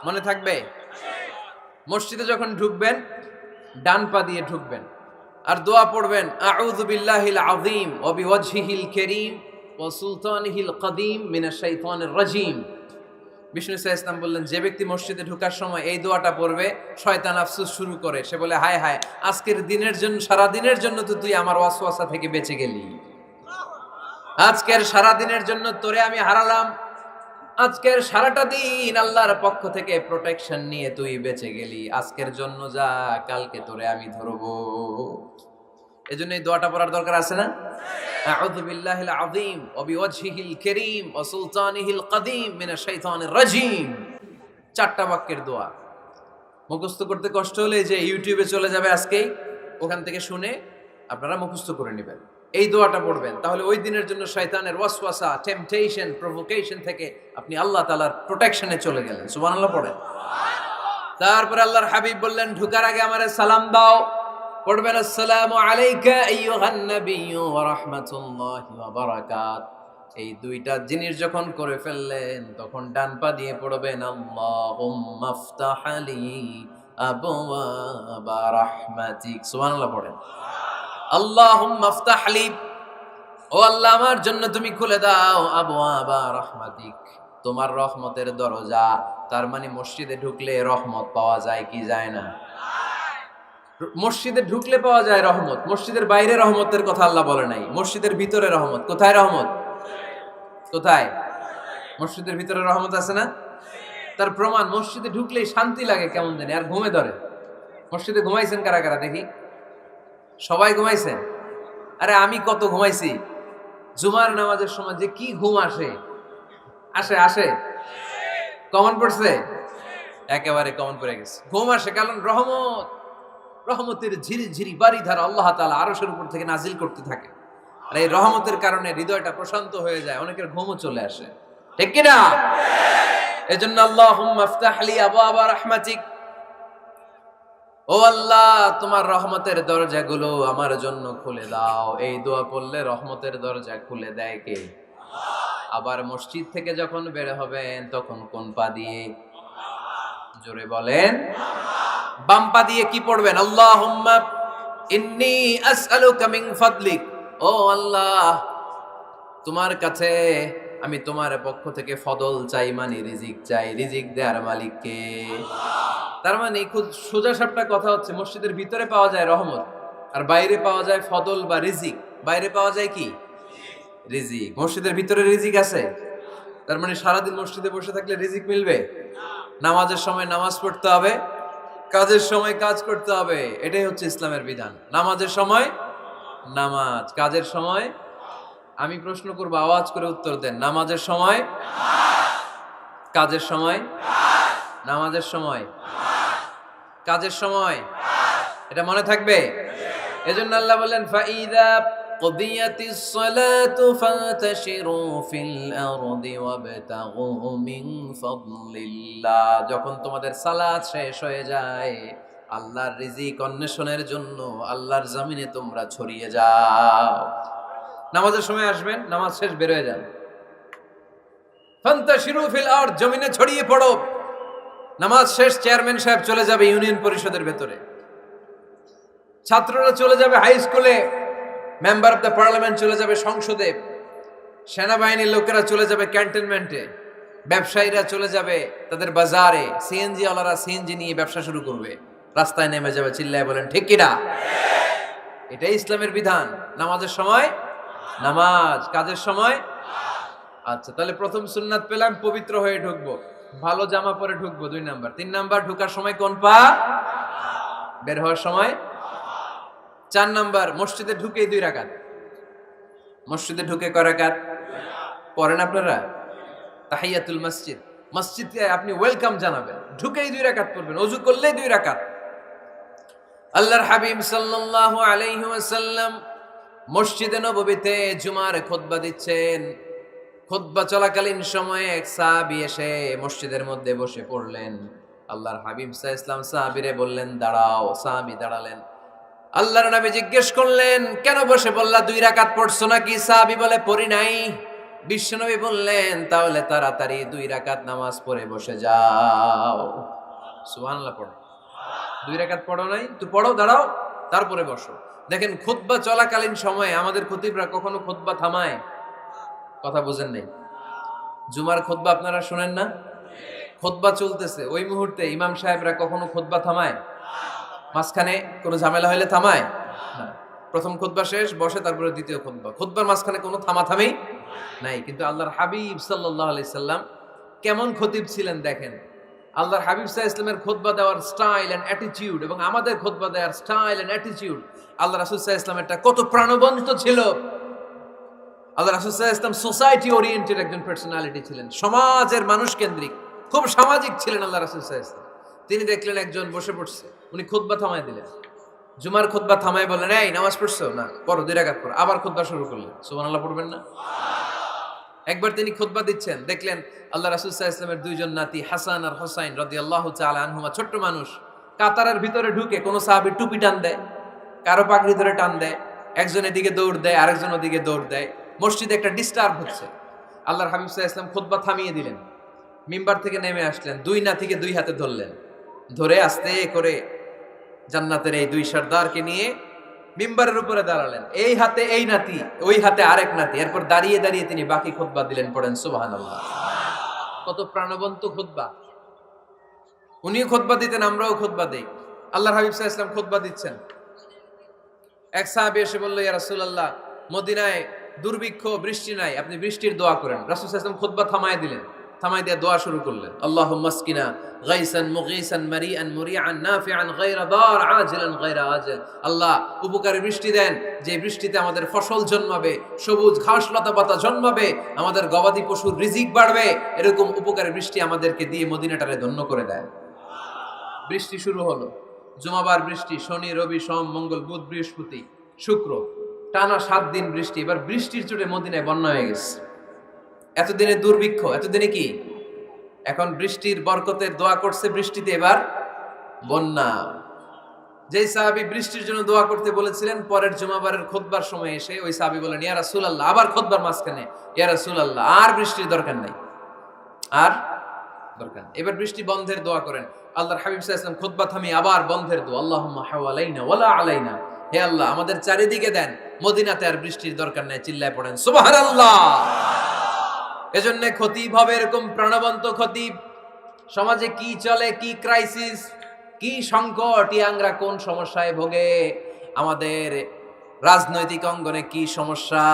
মনে থাকবে? মসজিদে যখন ঢুকবেন ডান পা দিয়ে ঢুকবেন, আর দোয়া পড়বেন, আউযু বিল্লাহিল আযীম ওয়া বিওয়াজহিল কারীম ওয়া সুলতানিহিল কদীম মিনাশ শাইতানির রাজীম। বিষ্ণু ইসা ইসলাম বললেন, যে ব্যক্তি মসজিদে ঢোকার সময় এই দোয়াটা পড়বে, শয়তান আফসোস শুরু করে, সে বলে, হায় হায়, আজকের দিনের জন্য, সারা দিনের জন্য তো তুই আমার ওয়াসওয়াসা থেকে বেঁচে গেলি, আজকের সারা দিনের জন্য তোরে আমি হারালাম, আজকের সারাটা দিন আল্লাহর পক্ষ থেকে প্রোটেকশন নিয়ে তুই বেঁচে গেলি, আজকের জন্য যা, কালকে তোরে আমি ধরবো। এজন্য এই দোয়াটা পড়ার দরকার আছে না? আউযু বিল্লাহিল আযীম ওয়া বিওয়াজহিল কারীম ওয়া সুলতানিহিল কাদীম মিনাশ শাইতানির রাজীম। চারটা বাক্যের দোয়া। মুখস্থ করতে কষ্ট হলে যে ইউটিউবে চলে যাবে আজকেই, ওখান থেকে শুনে আপনারা মুখস্থ করে নেবেন, এই দোয়াটা পড়বেন, তাহলে ওই দিনের জন্য শয়তানের ওয়াসওয়াসা, টেম্পটেশন, প্রভোকেশন থেকে আপনি আল্লাহ তাআলার প্রোটেকশনে চলে গেলেন। সুবহানাল্লাহ পড়েন। তারপরে আল্লাহর হাবিব বললেন, ঢোকার আগে আমারে সালাম দাও। পড়বেন, আসসালামু আলাইকা আইয়ুহান নাবিয়্যু ওয়া রাহমাতুল্লাহি ওয়া বারাকাত। এই দুইটা জিনিস যখন করে ফেললেন, তখন ডান পা দিয়ে পড়বেন, আল্লাহুম্মা আফতাহ লি আবওয়াবা রাহমাতিক। সুবহানাল্লাহ পড়েন। আল্লাহুম্মা আফতাহ লি, ও আল্লাহ আমার জন্য তুমি খুলে দাও, আবওয়াবা রাহমাতিক, তোমার রহমতের দরজা। তার মানে মসজিদে ঢুকলে রহমত পাওয়া যায় কি যায় না? মসজিদে ঢুকলে পাওয়া যায় রহমত, মসজিদের বাইরে রহমতের কথা আল্লাহ বলে নাই, মসজিদের ভিতরে রহমত। কোথায় রহমত? কোথায়? মসজিদের ভিতরে রহমত আছে না? তার প্রমাণ, মসজিদে ঢুকলেই শান্তি লাগে কেমন জানি, আর ঘুমে ধরে। মসজিদে ঘুমাইছেন কারা কারা দেখি? সবাই ঘুমাইছেন? আরে আমি কত ঘুমাইছি। জুমার নামাজের সময় যে কি ঘুম আসে, আসে আসে, কমন পড়ছে, একেবারে কমন পড়ে গেছে, ঘুম আসে। কারণ রহমত, রহমতের ঝিরি ঝিরি বাড়ি ধারা আল্লাহ তাআলা আরশের উপর থেকে নাজিল করতে থাকে, আর এই রহমতের কারণে হৃদয়টা প্রশান্ত হয়ে যায়, অনেকের ঘুমও চলে আসে, ঠিক কি না? এজন্য আল্লাহুম্মা আফতাহ লি আবওয়াবা রাহমাতিক, ও আল্লাহ তোমার রহমতের দরজাগুলো আমার জন্য খুলে দাও। এই দোয়া পড়লে রহমতের দরজা খুলে দেয় কে? আবার মসজিদ থেকে যখন বের হবেন, তখন কোন পা দিয়ে? জোরে বলেন। বাম পা দিয়ে কি পড়বেন? আল্লাহুম্মা ইন্নী আসআলুকা মিন ফাদলিক, ও আল্লাহ তোমার কাছে আমি তোমার পক্ষ থেকে ফদল চাই, মানে রিজিক চাই, রিজিক দেওয়ার মালিক কে? তার মানে খুব সোজা সাপটা কথা হচ্ছে, মসজিদের ভিতরে পাওয়া যায় রহমত, আর বাইরে পাওয়া যায় ফদল বা রিজিক। বাইরে পাওয়া যায় কি? রিজিক। মসজিদের ভিতরে রিজিক আছে, তার মানে সারাদিন মসজিদে বসে থাকলে রিজিক মিলবে? নামাজের সময় নামাজ পড়তে হবে, কাজের সময় কাজ করতে হবে, এটাই হচ্ছে ইসলামের বিধান। নামাজের সময় নামাজ, কাজের সময়। আমি প্রশ্ন করবো, আওয়াজ করে উত্তর দেন। নামাজের সময়, কাজের সময়, নামাজের সময়, কাজের সময়, এটা মনে থাকবে। এজন্য আল্লাহ বললেন, ফাইদা কুদিয়াতিস সালাতু ফান্তাশিরু ফিল আরদি ওয়াবতাগু মিন ফাদলিল্লাহ। যখন তোমাদের সালাত শেষ হয়ে যায়, আল্লাহর রিজিক অন্বেষণের জন্য আল্লাহর জমিনে তোমরা ছড়িয়ে যাও। নামাজের সময় আসবেন, নামাজ শেষ বের হয়ে যান, ফান্তাশিরু ফিল আরদ, জমিনে ছড়িয়ে পড়ো। নামাজ শেষ, চেয়ারম্যান সাহেব চলে যাবে ইউনিয়ন পরিষদের ভেতরে, ছাত্ররা চলে যাবে হাই স্কুলে, মেম্বার অফ দ্য পার্লামেন্ট চলে যাবে সংসদে, সেনাবাহিনীর লোকেরা চলে যাবে ক্যান্টনমেন্টে, ব্যবসায়ীরা চলে যাবে তাদের বাজারে, সিএনজি ওয়ালারা সিএনজি নিয়ে ব্যবসা শুরু করবে, রাস্তায় নেমে যাবে, চিল্লায় বলেন ঠিক কিনা? এটাই ইসলামের বিধান। নামাজের সময় নামাজ, কাজের সময়। আচ্ছা, তাহলে প্রথম সুন্নাত পেলাম, পবিত্র হয়ে ঢুকবো, ভালো জামা পরে ঢুকবো, 2 নাম্বার। 3 নাম্বার, ঢোকার সময় কোন পা, বের হওয়ার সময়। 4 নাম্বার, মসজিদে ঢুকেই 2 রাকাত। মসজিদে ঢুকে কয় রাকাত পড়েন আপনারা? তাহিয়াতুল মসজিদ, মসজিদে আপনি ওয়েলকাম জানাবেন, ঢুকেই 2 রাকাত পড়বেন, ওযু করলেই 2 রাকাত। আল্লাহর হাবিব সাল্লাল্লাহু আলাইহি ওয়াসাল্লাম মসজিদে নববীতে জুমার খুতবা দিচ্ছেন। খুতবা চলাকালীন সময়ে এক সাহাবী এসে মসজিদের মধ্যে বসে পড়লেন। আল্লাহর হাবিব সাল্লাল্লাহু আলাইহি ওয়াসাল্লাম সাহাবীরে বললেন, দাঁড়াও। সাহাবী দাঁড়ালেন। আল্লাহর নবী জিজ্ঞেস করলেন, কেন বসে বললা? 2 রাকাত পড়ছো নাকি? সাহাবী বলে, পড়ি নাই। বিশ্বনবী বললেন, তাহলে তাড়াতাড়ি 2 রাকাত নামাজ পড়ে বসে যাও। সুবহানাল্লাহ পড়ো। 2 রাকাত পড়ো নাই তো পড়ো, দাঁড়াও, তারপরে বসো। দেখেন, খুতবা চলাকালীন সময়ে আমাদের খতিবরা কখনো খুতবা থামায়? কথা বুঝেন নাই? জুমার খুতবা আপনারা শুনেন না? খুতবা চলতেছে, ওই মুহূর্তে ইমাম সাহেবরা কখনো খুতবা থামায়? মাঝখানে কোনো ঝামেলা হলে থামায় না। প্রথম খুতবা শেষ, বসে, তারপরে দ্বিতীয় খুতবা। খুতবার মাঝখানে কোনো থামাথামি নাই। কিন্তু আল্লাহর হাবিব সাল্লাল্লাহু আলাইহি সাল্লাম কেমন খতিব ছিলেন দেখেন। আল্লাহর হাবিব সাল্লাল্লাহু আলাইহি সাল্লামের খুতবা দেওয়ার স্টাইল এন্ড অ্যাটিটিউড এবং আমাদের খুতবা দেওয়ার স্টাইল এন্ড অ্যাটিটিউড, আল্লাহ রাসূল সাল্লাল্লাহু আলাইহি সাল্লামেরটা কত প্রাণবন্ত ছিল। আল্লাহ রাসূল সাল্লাল্লাহু আলাইহি সাল্লাম সোসাইটি ওরিয়েন্টেড একজন পার্সোনালিটি ছিলেন, সমাজের মানুষ কেন্দ্রিক, খুব সামাজিক ছিলেন আল্লাহ রাসূল সাল্লাল্লাহু আলাইহি সাল্লাম। তিনি দেখলেন একজন বসে পড়ছে, উনি খুতবা থামায় দিলেন। জুমার খুতবা থামায় বললেন, এই নামাজ পড়ছো? না। পড়ো, 2 রাকাত পড়ো। আবার খুতবা শুরু করলেন। সুবহানাল্লাহ পড়বেন না? একবার তিনি খুতবা দিচ্ছেন, দেখলেন আল্লাহ রাসূল সাল্লাল্লাহু আলাইহি ওয়াসাল্লামের দুইজন নাতি হাসান আর হুসাইন রাদিয়াল্লাহু তাআলা আনহুমা, ছোট্ট মানুষ, কাতারের ভিতরে ঢুকে কোন সাহাবী টুপি টান দেয়, কারো পাগড়ি ধরে টান দেয়, একজন এদিকে দৌড় দেয়, আরেকজন ওদিকে দৌড় দেয়। মসজিদে একটা ডিস্টার্ব হচ্ছে। আল্লাহর হাবিব সাল্লাল্লাহু আলাইহি ওয়াসাল্লাম খুতবা থামিয়ে দিলেন, মিম্বার থেকে নেমে আসলেন, দুই নাতিকে দুই হাতে ধরলেন, ধরে আস্তে করে জান্নাতের এই দুই সর্দারকে নিয়ে মিম্বারের উপরে দাঁড়ালেন। এই হাতে এই নাতি, ওই হাতে আরেক নাতি। এরপর দাঁড়িয়ে দাঁড়িয়ে তিনি বাকি খুতবা দিলেন। পড়েন সুবহানাল্লাহ। কত প্রাণবন্ত খুতবা। উনিও খুতবা দিতেন, আমরাও খুতবা দেই। আল্লাহর হাবিব সাল্লাল্লাহু আলাইহি ওয়াসাল্লাম খুতবা দিচ্ছেন, এক সাহাবী এসে বলল, ইয়া রাসূলুল্লাহ, মদিনায় দুর্ভিক্ষ, বৃষ্টি নাই, আপনি বৃষ্টির দোয়া করেন। রাসূল সাল্লাল্লাহু আলাইহি ওয়াসাল্লাম খুতবা থামায় দিলেন, থামাই দিয়ে দোয়া শুরু করলেন। আল্লাহুম্মা আসকিনা গাইসান মুগীসান মারিআন মুরিআন নাফিআন গায়রা দার আজিলান গায়রা আজিল। আল্লাহ, উপকারী বৃষ্টি দেন, যে বৃষ্টিতে আমাদের ফসল জন্মাবে, সবুজ ঘাস লতা পাতা জন্মাবে, আমাদের গবাদি পশুর রিজিক বাড়বে। এরকম উপকারী বৃষ্টি আমাদেরকে দিয়ে মদিনাটারে ধন্য করে দেয়। বৃষ্টি শুরু হলো। জুমাবার বৃষ্টি, শনি রবি সোম মঙ্গল বুধ বৃহস্পতি শুক্র, টানা 7 দিন বৃষ্টি। এবার বৃষ্টির চোটে মদিনায় বন্যা হয়ে গেছে। এতদিনে দুর্ভিক্ষ, এতদিনে কি? এখন বৃষ্টির বরকতের দোয়া করছে, বৃষ্টিতে এবার বন্যা। যেই সাহাবী বৃষ্টির জন্য দোয়া করতে বলেছিলেন, পরের জুমাবারের খুতবার সময় এসে ওই সাহাবী বলেন, ইয়া রাসূলুল্লাহ, আবার খুতবার মাঝখানে, ইয়া রাসূলুল্লাহ, আর বৃষ্টির দরকার নাই, আর দরকার নেই, এবার বৃষ্টি বন্ধের দোয়া করেন। আল্লাহর হাবিব সাল্লাল্লাহু আলাইহি ওয়াসাল্লাম খুতবা থামিয়ে আবার বন্ধের দোয়া, আল্লাহুম্মা হাওয়ালাইনা ওয়ালা আলাইনা। হে আল্লাহ, আমাদের চারিদিকে দেন, মদিনাতে আর বৃষ্টির দরকার নাই। চিল্লায় পড়েন সুবহানাল্লাহ। এজন্য খতিব হবে এরকম প্রাণবন্ত খতিব। সমাজে কি চলে, কি ক্রাইসিস, কি সংকট, ইয়াংরা কোন সমস্যায় ভোগে, আমাদের রাজনৈতিক অঙ্গনে কি সমস্যা,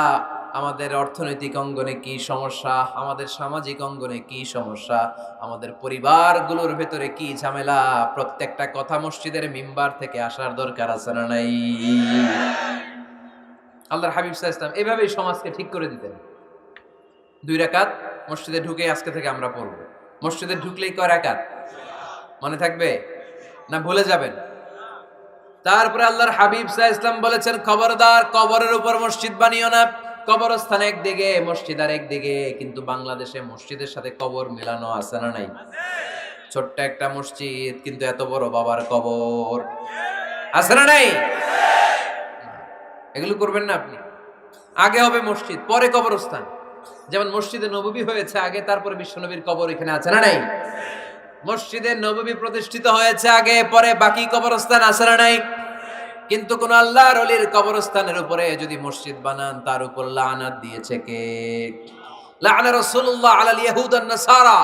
আমাদের অর্থনৈতিক অঙ্গনে কি সমস্যা, আমাদের সামাজিক অঙ্গনে কি সমস্যা, আমাদের পরিবারগুলোর ভেতরে কি ঝামেলা, প্রত্যেকটা কথা মসজিদের মিম্বার থেকে আসার দরকার আছে না নাই? আল্লাহর হাবিব সাল্লাল্লাহু আলাইহি ওয়াসাল্লাম এভাবেই সমাজকে ঠিক করে দিতেন। 2 রাকাত মসজিদে ঢুকে আজকে থেকে আমরা পড়ব। মসজিদে ঢুকলেই কয় রাকাত মনে থাকবে না ভুলে যাবেন? তারপরে আল্লাহর হাবিব সাল্লাল্লাহু আলাইহি ওয়াসাল্লাম বলেছেন, খবরদার কবরের উপর মসজিদ বানিও না। কবরস্থান একদিকে, মসজিদ আর একদিকে। কিন্তু বাংলাদেশে মসজিদের সাথে কবর মেলানো আছে না নাই? ছোট্ট একটা মসজিদ, কিন্তু এত বড় বাবার কবর আছে না নাই? এগুলো করবেন না আপনি। আগে হবে মসজিদ, পরে কবরস্থান। যেমন মসজিদে নববী হয়েছে আগে, তারপরে বিশ্বনবীর কবর এখানে আছে না নাই? মসজিদে নববী প্রতিষ্ঠিত হয়েছে আগে, পরে বাকি কবরস্থান আছে না নাই? কিন্তু কোন আল্লাহর ওলির কবরস্থানের উপরে যদি মসজিদ বানান, তার উপর লানাত দিয়েছে কে? লাআনা রাসূলুল্লাহ আলাল ইয়াহুদ ওয়ান নাসারা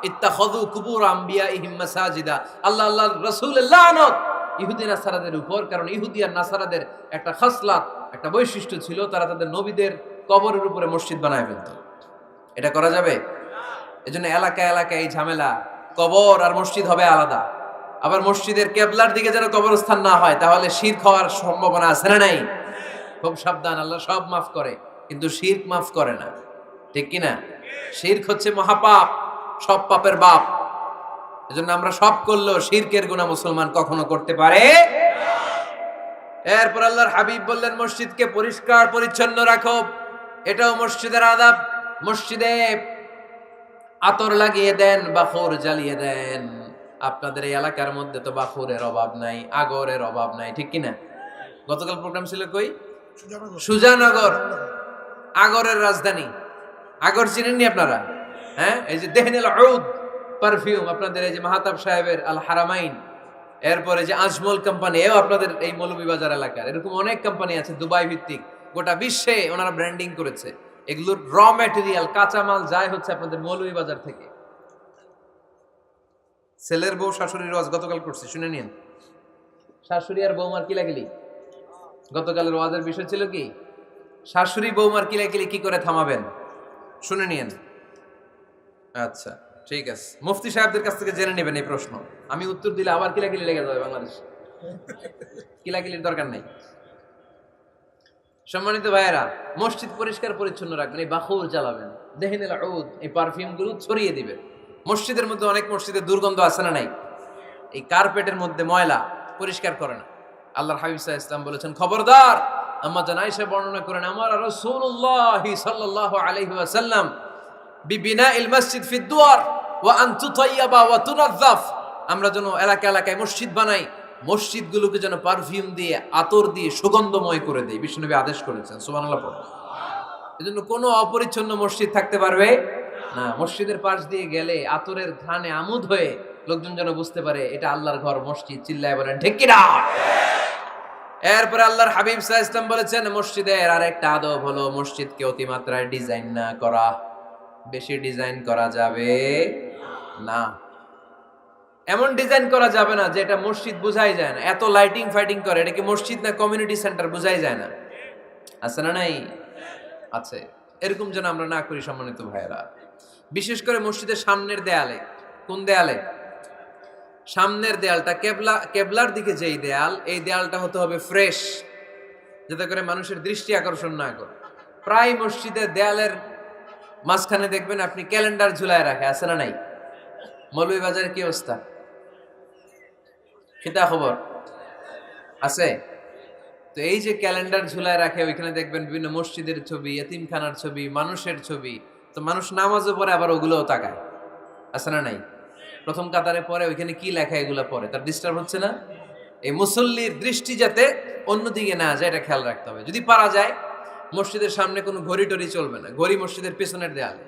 ইত্তাখাযু কুবুর আমবিয়াইহিম মাসাজিদা। আল্লাহর রাসূলের লানত ইহুদি নাসারাদের উপর, কারণ ইহুদি আর নাসারাদের একটা খাসলাত, একটা বৈশিষ্ট্য ছিল, তারা তাদের নবীদের কবরের উপরে মসজিদ বানায় ফেলত। এটা করা যাবে? এজন্য এলাকায় এলাকায় এই ঝামেলা, কবর আর মসজিদ হবে আলাদা। আবার মসজিদের কেবলার দিকে যেন কবরস্থান না হয়, তাহলে শিরক হওয়ার সম্ভাবনা আছে না নাই? খুব সাবধান। আল্লাহ সব মাফ করে, কিন্তু শিরক মাফ করে না, ঠিক কি না? শিরক হচ্ছে মহাপাপ, সব পাপের বাপ। এজন্য আমরা সব করলেও শিরকের গুনাহ মুসলমান কখনো করতে পারে। এরপর আল্লাহর হাবিব বললেন, মসজিদকে পরিষ্কার পরিচ্ছন্ন রাখো, এটাও মসজিদের আদাব। মসজিদে আতর লাগিয়ে দেন, বাখর জ্বালিয়ে দেন। আপনাদের এই এলাকার মধ্যে তো বাখুরের অভাব নাই, আগরের অভাব নাই, ঠিক কিনা? গতকাল প্রোগ্রাম ছিল কই? সুজানগর, আগরের রাজধানী। আগর চিনেননি আপনারা? হ্যাঁ, এই যে দেহনেল উদ পারফিউম, আপনাদের এই যে মাহতাব সাহেবের আল হারামাইন, এরপরে যে আজমল কোম্পানি, এও আপনাদের এই মৌলভীবাজার এলাকার। এরকম অনেক কোম্পানি আছে দুবাই ভিত্তিক, গোটা বিশ্বে ওনারা ব্র্যান্ডিং করেছে। এগুলোর র ম্যাটেরিয়াল, কাঁচামাল যায় হচ্ছে আপনাদের মৌলভীবাজার থেকে। ছেলের বউ শাশুড়ির ওয়াজ গতকাল করছি, শুনে নিন। শাশুড়ি আর বৌমার কিলাকিলি, গতকালের ওয়াজের বিষয় ছিল কি? শাশুড়ি বৌমার কিলাকিলি কি করে থামাবেন, শুনে নিন। আচ্ছা ঠিক আছে, মুফতি সাহেবদের কাছ থেকে জেনে নেবেন এই প্রশ্ন। আমি উত্তর দিলে আবার কিলাকিলি লেগে যাবে বাংলাদেশ, কিলাকিলির দরকার নেই। সম্মানিত ভাইয়েরা, মসজিদ পরিষ্কার পরিচ্ছন্ন রাখবেন, এই বাখুর জ্বালাবেন, দেহিনেল উদ, এই পারফিউম গুলো ছড়িয়ে দিবেন। মসজিদের মধ্যে অনেক মসজিদে দুর্গন্ধ আছে না নাই? এই কার্পেটের মধ্যে ময়লা, পরিষ্কার করে না। আল্লাহর হাবিব সাল্লাল্লাহু আলাইহি ওয়াসাল্লাম বলেছেন, খবরদার। আম্মা জান আয়েশা বর্ণনা করেন, আমার রাসূলুল্লাহ সাল্লাল্লাহু আলাইহি ওয়াসাল্লাম বিবিনাইল মসজিদ ফি দুয়ার ওয়া আন তুতাইয়াবা ওয়া তুনাযাফ, আমরা যেন এলাকা এলাকায় মসজিদ বানাই, মসজিদগুলোকে যেন পারফিউম দিয়ে, আতর দিয়ে সুগন্ধময় করে দেই। বিশ্বনবী আদেশ করেছেন, সুবহানাল্লাহ পড়ুন। এজন্য কোনো অপরিচ্ছন্ন মসজিদ থাকতে পারবে না। মসজিদের পাশ দিয়ে গেলে আতরের ঘ্রাণে আমোদ হয়ে লোকজন যেন বুঝতে পারে এটা আল্লাহর ঘর, মসজিদ। চিল্লায় বলেন ঠিক কি না? এরপরে আল্লাহর হাবিব সাল্লাল্লাহু আলাইহি ওয়াসাল্লাম বলেছেন, মসজিদের আরেকটা আদব হলো মসজিদকে অতিমাত্রায় ডিজাইন না করা। বেশি ডিজাইন করা যাবে না। এমন ডিজাইন করা যাবে না যে এটা মসজিদ বোঝাই যায় না। এত লাইটিং ফাইটিং করে, এটা কি মসজিদ না কমিউনিটি সেন্টার বোঝাই যায় না। আছে না নাই? আছে। এরকম যেন আমরা না করি সম্মানিত ভাইয়েরা। বিশেষ করে মসজিদের সামনের দেয়ালে। কোন দেয়ালে? সামনের দেয়ালটা, কেবলার দিকে যেই দেয়াল, এই দেয়ালটা হতে হবে ফ্রেশ, যাতে করে মানুষের দৃষ্টি আকর্ষণ না করে। প্রায় মসজিদের দেয়ালের মাঝখানে দেখবেন আপনি ক্যালেন্ডার ঝুলায় রাখে, আছে না নাই? মৌলভীবাজারে কি অবস্থা? খিতা খবর আছে? তো এই যে ক্যালেন্ডার ঝুলায় রাখে, ওইখানে দেখবেন বিভিন্ন মসজিদের ছবি, এতিমখানার ছবি, মানুষের ছবি। তো মানুষ নামাজও পড়ে, আবার ওগুলোও তাকায়, আছে না নাই? প্রথম কাতারে পরে ওইখানে কি লেখা, এগুলো পরে, তার ডিস্টার্ব হচ্ছে না? এই মুসল্লির দৃষ্টি যাতে অন্যদিকে না যায়, এটা খেয়াল রাখতে হবে। যদি পারা যায়, মসজিদের সামনে কোনো ঘড়ি টড়ি চলবে না। ঘড়ি মসজিদের পেছনের দেয়ালে,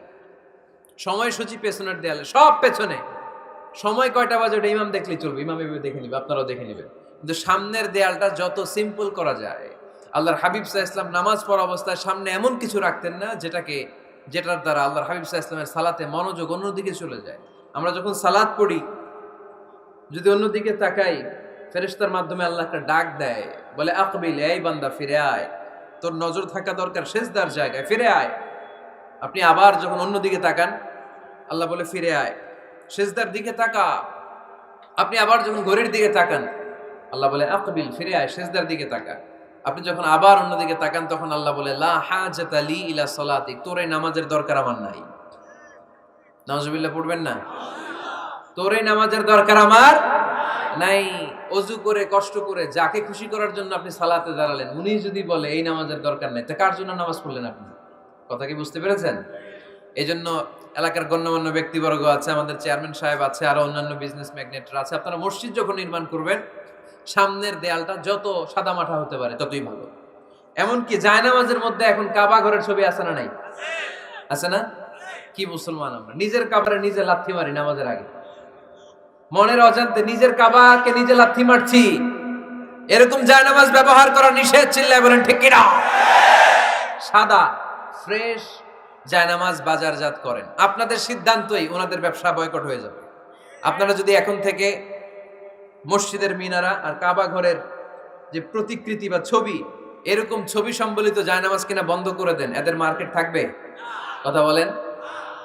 সময়সূচি পেছনের দেয়ালে, সব পেছনে। সময় কয়টা বাজে ওটা ইমাম দেখলেই চলবে, ইমাম এভাবে দেখে নিবে, আপনারাও দেখে নিবেন। কিন্তু সামনের দেয়ালটা যত সিম্পল করা যায়। আল্লাহর হাবিব সাল্লাল্লাহু আলাইহি ওয়াসাল্লাম নামাজ পড়া অবস্থায় সামনে এমন কিছু রাখতেন না যেটার দ্বারা আল্লাহর হাবিব সাল্লাল্লাহু আলাইহি ওয়াসাল্লামের সালাতে মনোযোগ অন্যদিকে চলে যায়। আমরা যখন সালাত পড়ি, যদি অন্যদিকে তাকাই, ফেরেশতার মাধ্যমে আল্লাহ একটা ডাক দেয়, বলে আকবিল, এই বান্দা ফিরে আয়, তোর নজর থাকা দরকার সিজদার জায়গায়, ফিরে আয়। আপনি আবার যখন অন্যদিকে তাকান, আল্লাহ বলে ফিরে আয়, সিজদার দিকে তাকা। আপনি আবার যখন ঘড়ির দিকে তাকান, আল্লাহ বলে আকবিল, ফিরে আয়, সিজদার দিকে তাকা। আপনি যখন আবার অন্যদিকে তাকান, তখন আল্লাহ বলে লা হাজাতা লি ইলা সালাতিক, তোর এই নামাজের দরকার আমার নাই। নাউজুবিল্লাহ পড়বেন না? তোর এই নামাজের দরকার আমার নাই। অজু করে কষ্ট করে যাকে খুশি করার জন্য আপনি সালাতে দাঁড়ালেন, উনি যদি বলে এই নামাজের দরকার নাই, তা কার জন্য নামাজ পড়লেন আপনি? কথা কি বুঝতে পেরেছেন? এই জন্য এলাকার গণ্যমান্য ব্যক্তিবর্গ আছে, আমাদের চেয়ারম্যান সাহেব আছে, আরো অন্যান্য বিজনেস ম্যাগনেটরা আছে। আপনারা মসজিদ যখন নির্মাণ করবেন, সামনের দেয়ালটা যত সাদামাটা হতে পারে ততই ভালো। এমনকি জায়নামাজের মধ্যে এখন কাবা ঘরের ছবি আছে না নাই? আছে না? কি মুসলমান আমরা, নিজের কাবারে নিজে লাথি মারি নামাজের আগে, মনের অজান্তে নিজের কাবাকে নিজে লাথি মারছি। এরকম জায়নামাজ ব্যবহার করা নিষেধ। চিল্লায় বলেন ঠিক কি না? সাদা ফ্রেশ জায়নামাজ বাজারজাত করেন, আপনাদের সিদ্ধান্তই ওনাদের ব্যবসা বয়কট হয়ে যাবে। আপনারা যদি এখন থেকে মসজিদের মিনারা আর কাবা ঘরের যে প্রতিকৃতি বা ছবি, এরকম ছবি সম্বলিত জায়নামাজ কিনা বন্ধ করে দেন, এদের মার্কেট থাকবে? কথা বলেন।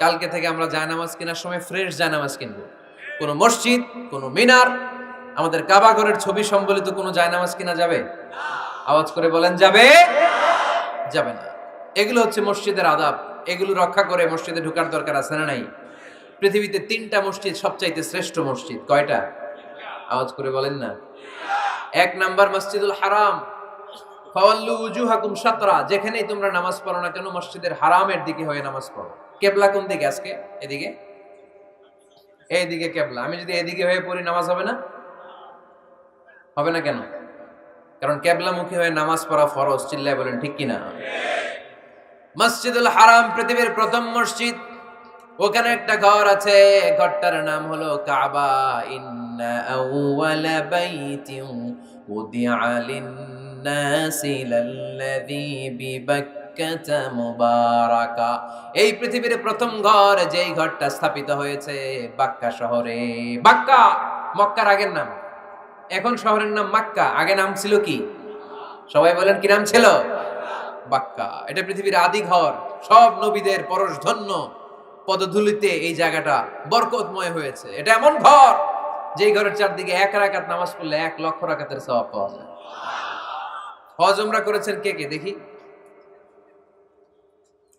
কালকে থেকে আমরা জায়নামাজ কেনার সময় ফ্রেশ জায়নামাজ কিনবো। কোনো মসজিদ, কোনো মিনার, আমাদের কাবা ঘরের ছবি সম্বলিত কোনো জায়নামাজ কিনা যাবে? আওয়াজ করে বলেন, যাবে? যাবে না। এগুলো হচ্ছে মসজিদের আদাব। এগুলো রক্ষা করে মসজিদে ঢোকার দরকার আছে না নাই? পৃথিবীতে 3টা মসজিদ সবচাইতে শ্রেষ্ঠ মসজিদ। কয়টা? আওয়াজ করে বলেন না। 1 নাম্বার মসজিদুল হারাম, ফাওয়াল্লু উজুহাকুম শাতরা, যেখানেই তোমরা নামাজ পড়ো না কেন মসজিদের হারামের দিকে হয়ে নামাজ পড়ো। কেবলা কোন দিকে আজকে? এদিকে, এইদিকে কেবলা। আমি যদি এদিকে হয়ে পড়ি, নামাজ হবে না? হবে না কেন? কারণ কেবলামুখী হয়ে নামাজ পড়া ফরজ। চিল্লায় বলেন ঠিক কিনা? মসজিদুল হারাম পৃথিবীর প্রথম মসজিদ। ওখানে একটা ঘর আছে, ঘরটার নাম হলো কাবা। ইন্না আউওয়ালা বাইতিন উদিআ লিন-নাসি লাল্লাযী বিবাক্কাতা বিবাক্কাতা মুবারাকা। এই পৃথিবীর প্রথম ঘর যেই ঘরটা স্থাপিত হয়েছে বাক্কা শহরে। বাক্কা মক্কার আগের নাম, এখন শহরের নাম মক্কা, আগে নাম ছিল কি? সবাই বলেন কি নাম ছিল? বাক্কা। এটা পৃথিবীর আদি ঘর, সব নবীদের পরশধন্য পদধূলিতে এই জায়গাটা বরকতময় হয়েছে। এটা এমন ঘর যেই ঘরের চারদিকে 1 রাকাত নামাজ পড়লে 1 লক্ষ রাকাতের সওয়াব পাওয়া যায়। হজ উমরা করেছেন কে কে দেখি?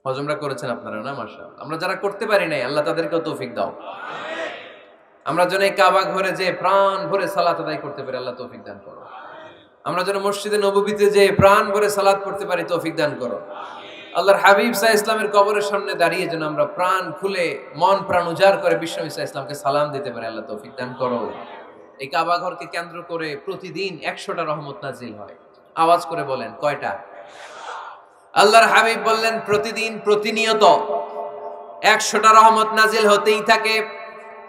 হজ উমরা করেছেন আপনারা না? মাশাআল্লাহ। আমরা যারা করতে পারি নাই আল্লাহ তাদেরকেও তৌফিক দাও। আমরা যেন এই কাবা ঘরে যে প্রাণ ভরে সালাত আদায় করতে পারি, আল্লাহ তৌফিক দান করো। আমরা যেন মসজিদে নববীতে যে প্রাণ ভরে সালাত পড়তে পারি, তৌফিক দান করো। আল্লাহর হাবিব সাল্লাল্লাহু আলাইহি ইসলামের কবরের সামনে দাঁড়িয়ে যেন আমরা প্রাণ খুলে মন প্রাণ উজাড় করে বিশ্বনবী সাল্লাল্লাহু আলাইহি ইসলামকে সালাম দিতে পারি, আল্লাহ তৌফিক দান করো। এই কাবা ঘরকে কেন্দ্র করে প্রতিদিন 100টা রহমত নাজিল হয়। আওয়াজ করে বলেন কয়টা? আল্লাহর হাবিব বললেন প্রতিদিন প্রতিনিয়ত 100টা রহমত নাজিল হতেই থাকে।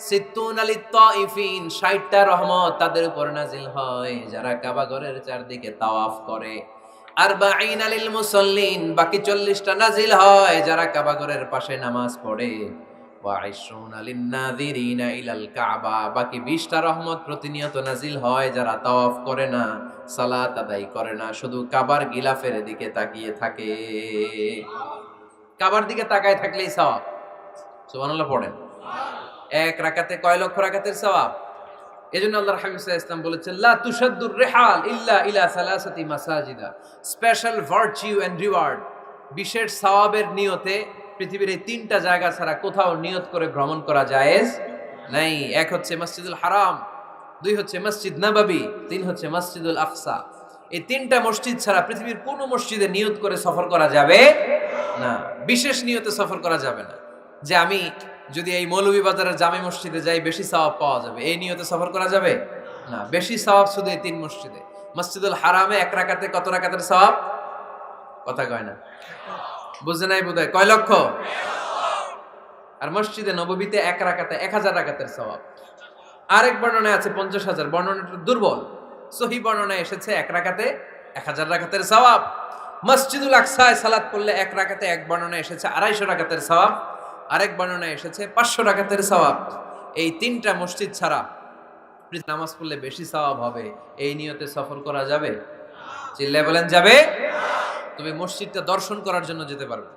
60টা রহমত তাদের উপর নাজিল হয় যারা কাবা ঘরের চারদিকে তাওয়াফ করে। 40 লিল মুসাল্লিন, বাকি 40টা নাজিল হয় যারা কাবা ঘরের পাশে নামাজ পড়ে। ওয়া 20 লিন নাযিরিনা ইলাল কাবা, বাকি 20টা রহমত প্রতিনিয়ত নাজিল হয় যারা তাওয়াফ করে না, সালাত আদায় করে না, শুধু কাবার গিলাফের দিকে তাকিয়ে থাকে। কাবার দিকে তাকায় থাকলেই সওয়াব। সুবহানাল্লাহ পড়েন। 1 রাকাতে কয় লক্ষ রাকাতের সওয়াব। এজন্য আল্লাহর হাবিব সাল্লাল্লাহু আলাইহি ওয়াসাল্লাম বলেছেন লা তুশাদ্দুর রিহাল ইল্লা ইলা সালাসাতি মাসাজিদা, স্পেশাল ভার্চু এন্ড রিওয়ার্ড, বিশেষ সওয়াবের নিয়তে পৃথিবীর এই 3টা জায়গা ছাড়া কোথাও নিয়ত করে ভ্রমণ করা জায়েজ নাই। এক হচ্ছে মসজিদুল হারাম, 2 হচ্ছে মসজিদ নববী, 3 হচ্ছে মসজিদুল আকসা। এই 3টা মসজিদ ছাড়া পৃথিবীর কোনো মসজিদে নিয়ত করে সফর করা যাবে না। বিশেষ নিয়তে সফর করা যাবে না যে আমি যদি এই মৌলভীবাজারের জামে মসজিদে যাই বেশি সওয়াব পাওয়া যাবে, এই নিয়তে সফর করা যাবে না। বেশি সওয়াব শুধু এই 3 মসজিদে। মসজিদুল হারামে 1 রাকাতে কত রাকাতের সওয়াব? কথা কয় না, বুঝে নাই বোধহয়। কয় লক্ষ? আর মসজিদে নববীতে 1 রাকাতে 1000 রাকাতের সওয়াব। আরেক বর্ণনায় আছে 50,000, বর্ণনাটা দুর্বল। সহিহ বর্ণনায় এসেছে 1 রাকাতে 1000 রাকাতের সওয়াব। মসজিদুল আকসায় সালাত পড়লে 1 রাকাতে, এক বর্ণনায় এসেছে 250 রাকাতের সওয়াব, আরেক বর্ণনায় এসেছে 500 রাকাতের সওয়াব। এই 3টা মসজিদ ছাড়া নামাজ পড়লে বেশি সওয়াব হবে, এই নিয়তে সফর করা যাবে? চিল্লায় বলেন যাবে। তবে মসজিদটা দর্শন করার জন্য যেতে পারবে।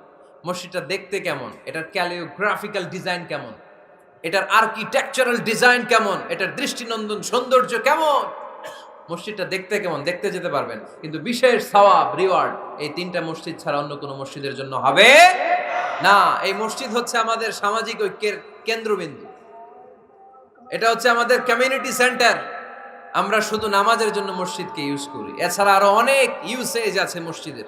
মসজিদটা দেখতে কেমন, এটার ক্যালিওগ্রাফিক্যাল ডিজাইন কেমন, এটার আর্কিটেকচারাল ডিজাইন কেমন, এটার দৃষ্টিনন্দন সৌন্দর্য কেমন, মসজিদটা দেখতে কেমন, দেখতে যেতে পারবেন। কিন্তু বিশেষ সওয়াব রিওয়ার্ড এই 3টা মসজিদ ছাড়া অন্য কোনো মসজিদের জন্য হবে না। এই মসজিদ হচ্ছে আমাদের সামাজিক ঐক্যের কেন্দ্রবিন্দু, এটা হচ্ছে আমাদের কমিউনিটি সেন্টার। আমরা শুধু নামাজের জন্য মসজিদকে ইউজ করি, এছাড়া আরো অনেক ইউসেজ আছে মসজিদের।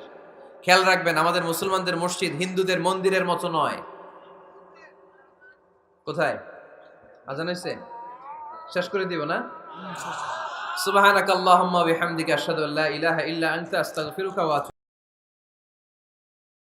খেয়াল রাখবেন, আমাদের মুসলমানদের মসজিদ হিন্দুদের মন্দিরের মতো নয়। কোথায় আজান হইছে? শেষ করে দিব না? সুবহানাকাল্লাহুম্মা ওয়া বিহামদিকা আশহাদু আল্লা ইলাহা ইল্লা আনতা আস্তাগফিরুকা ওয়া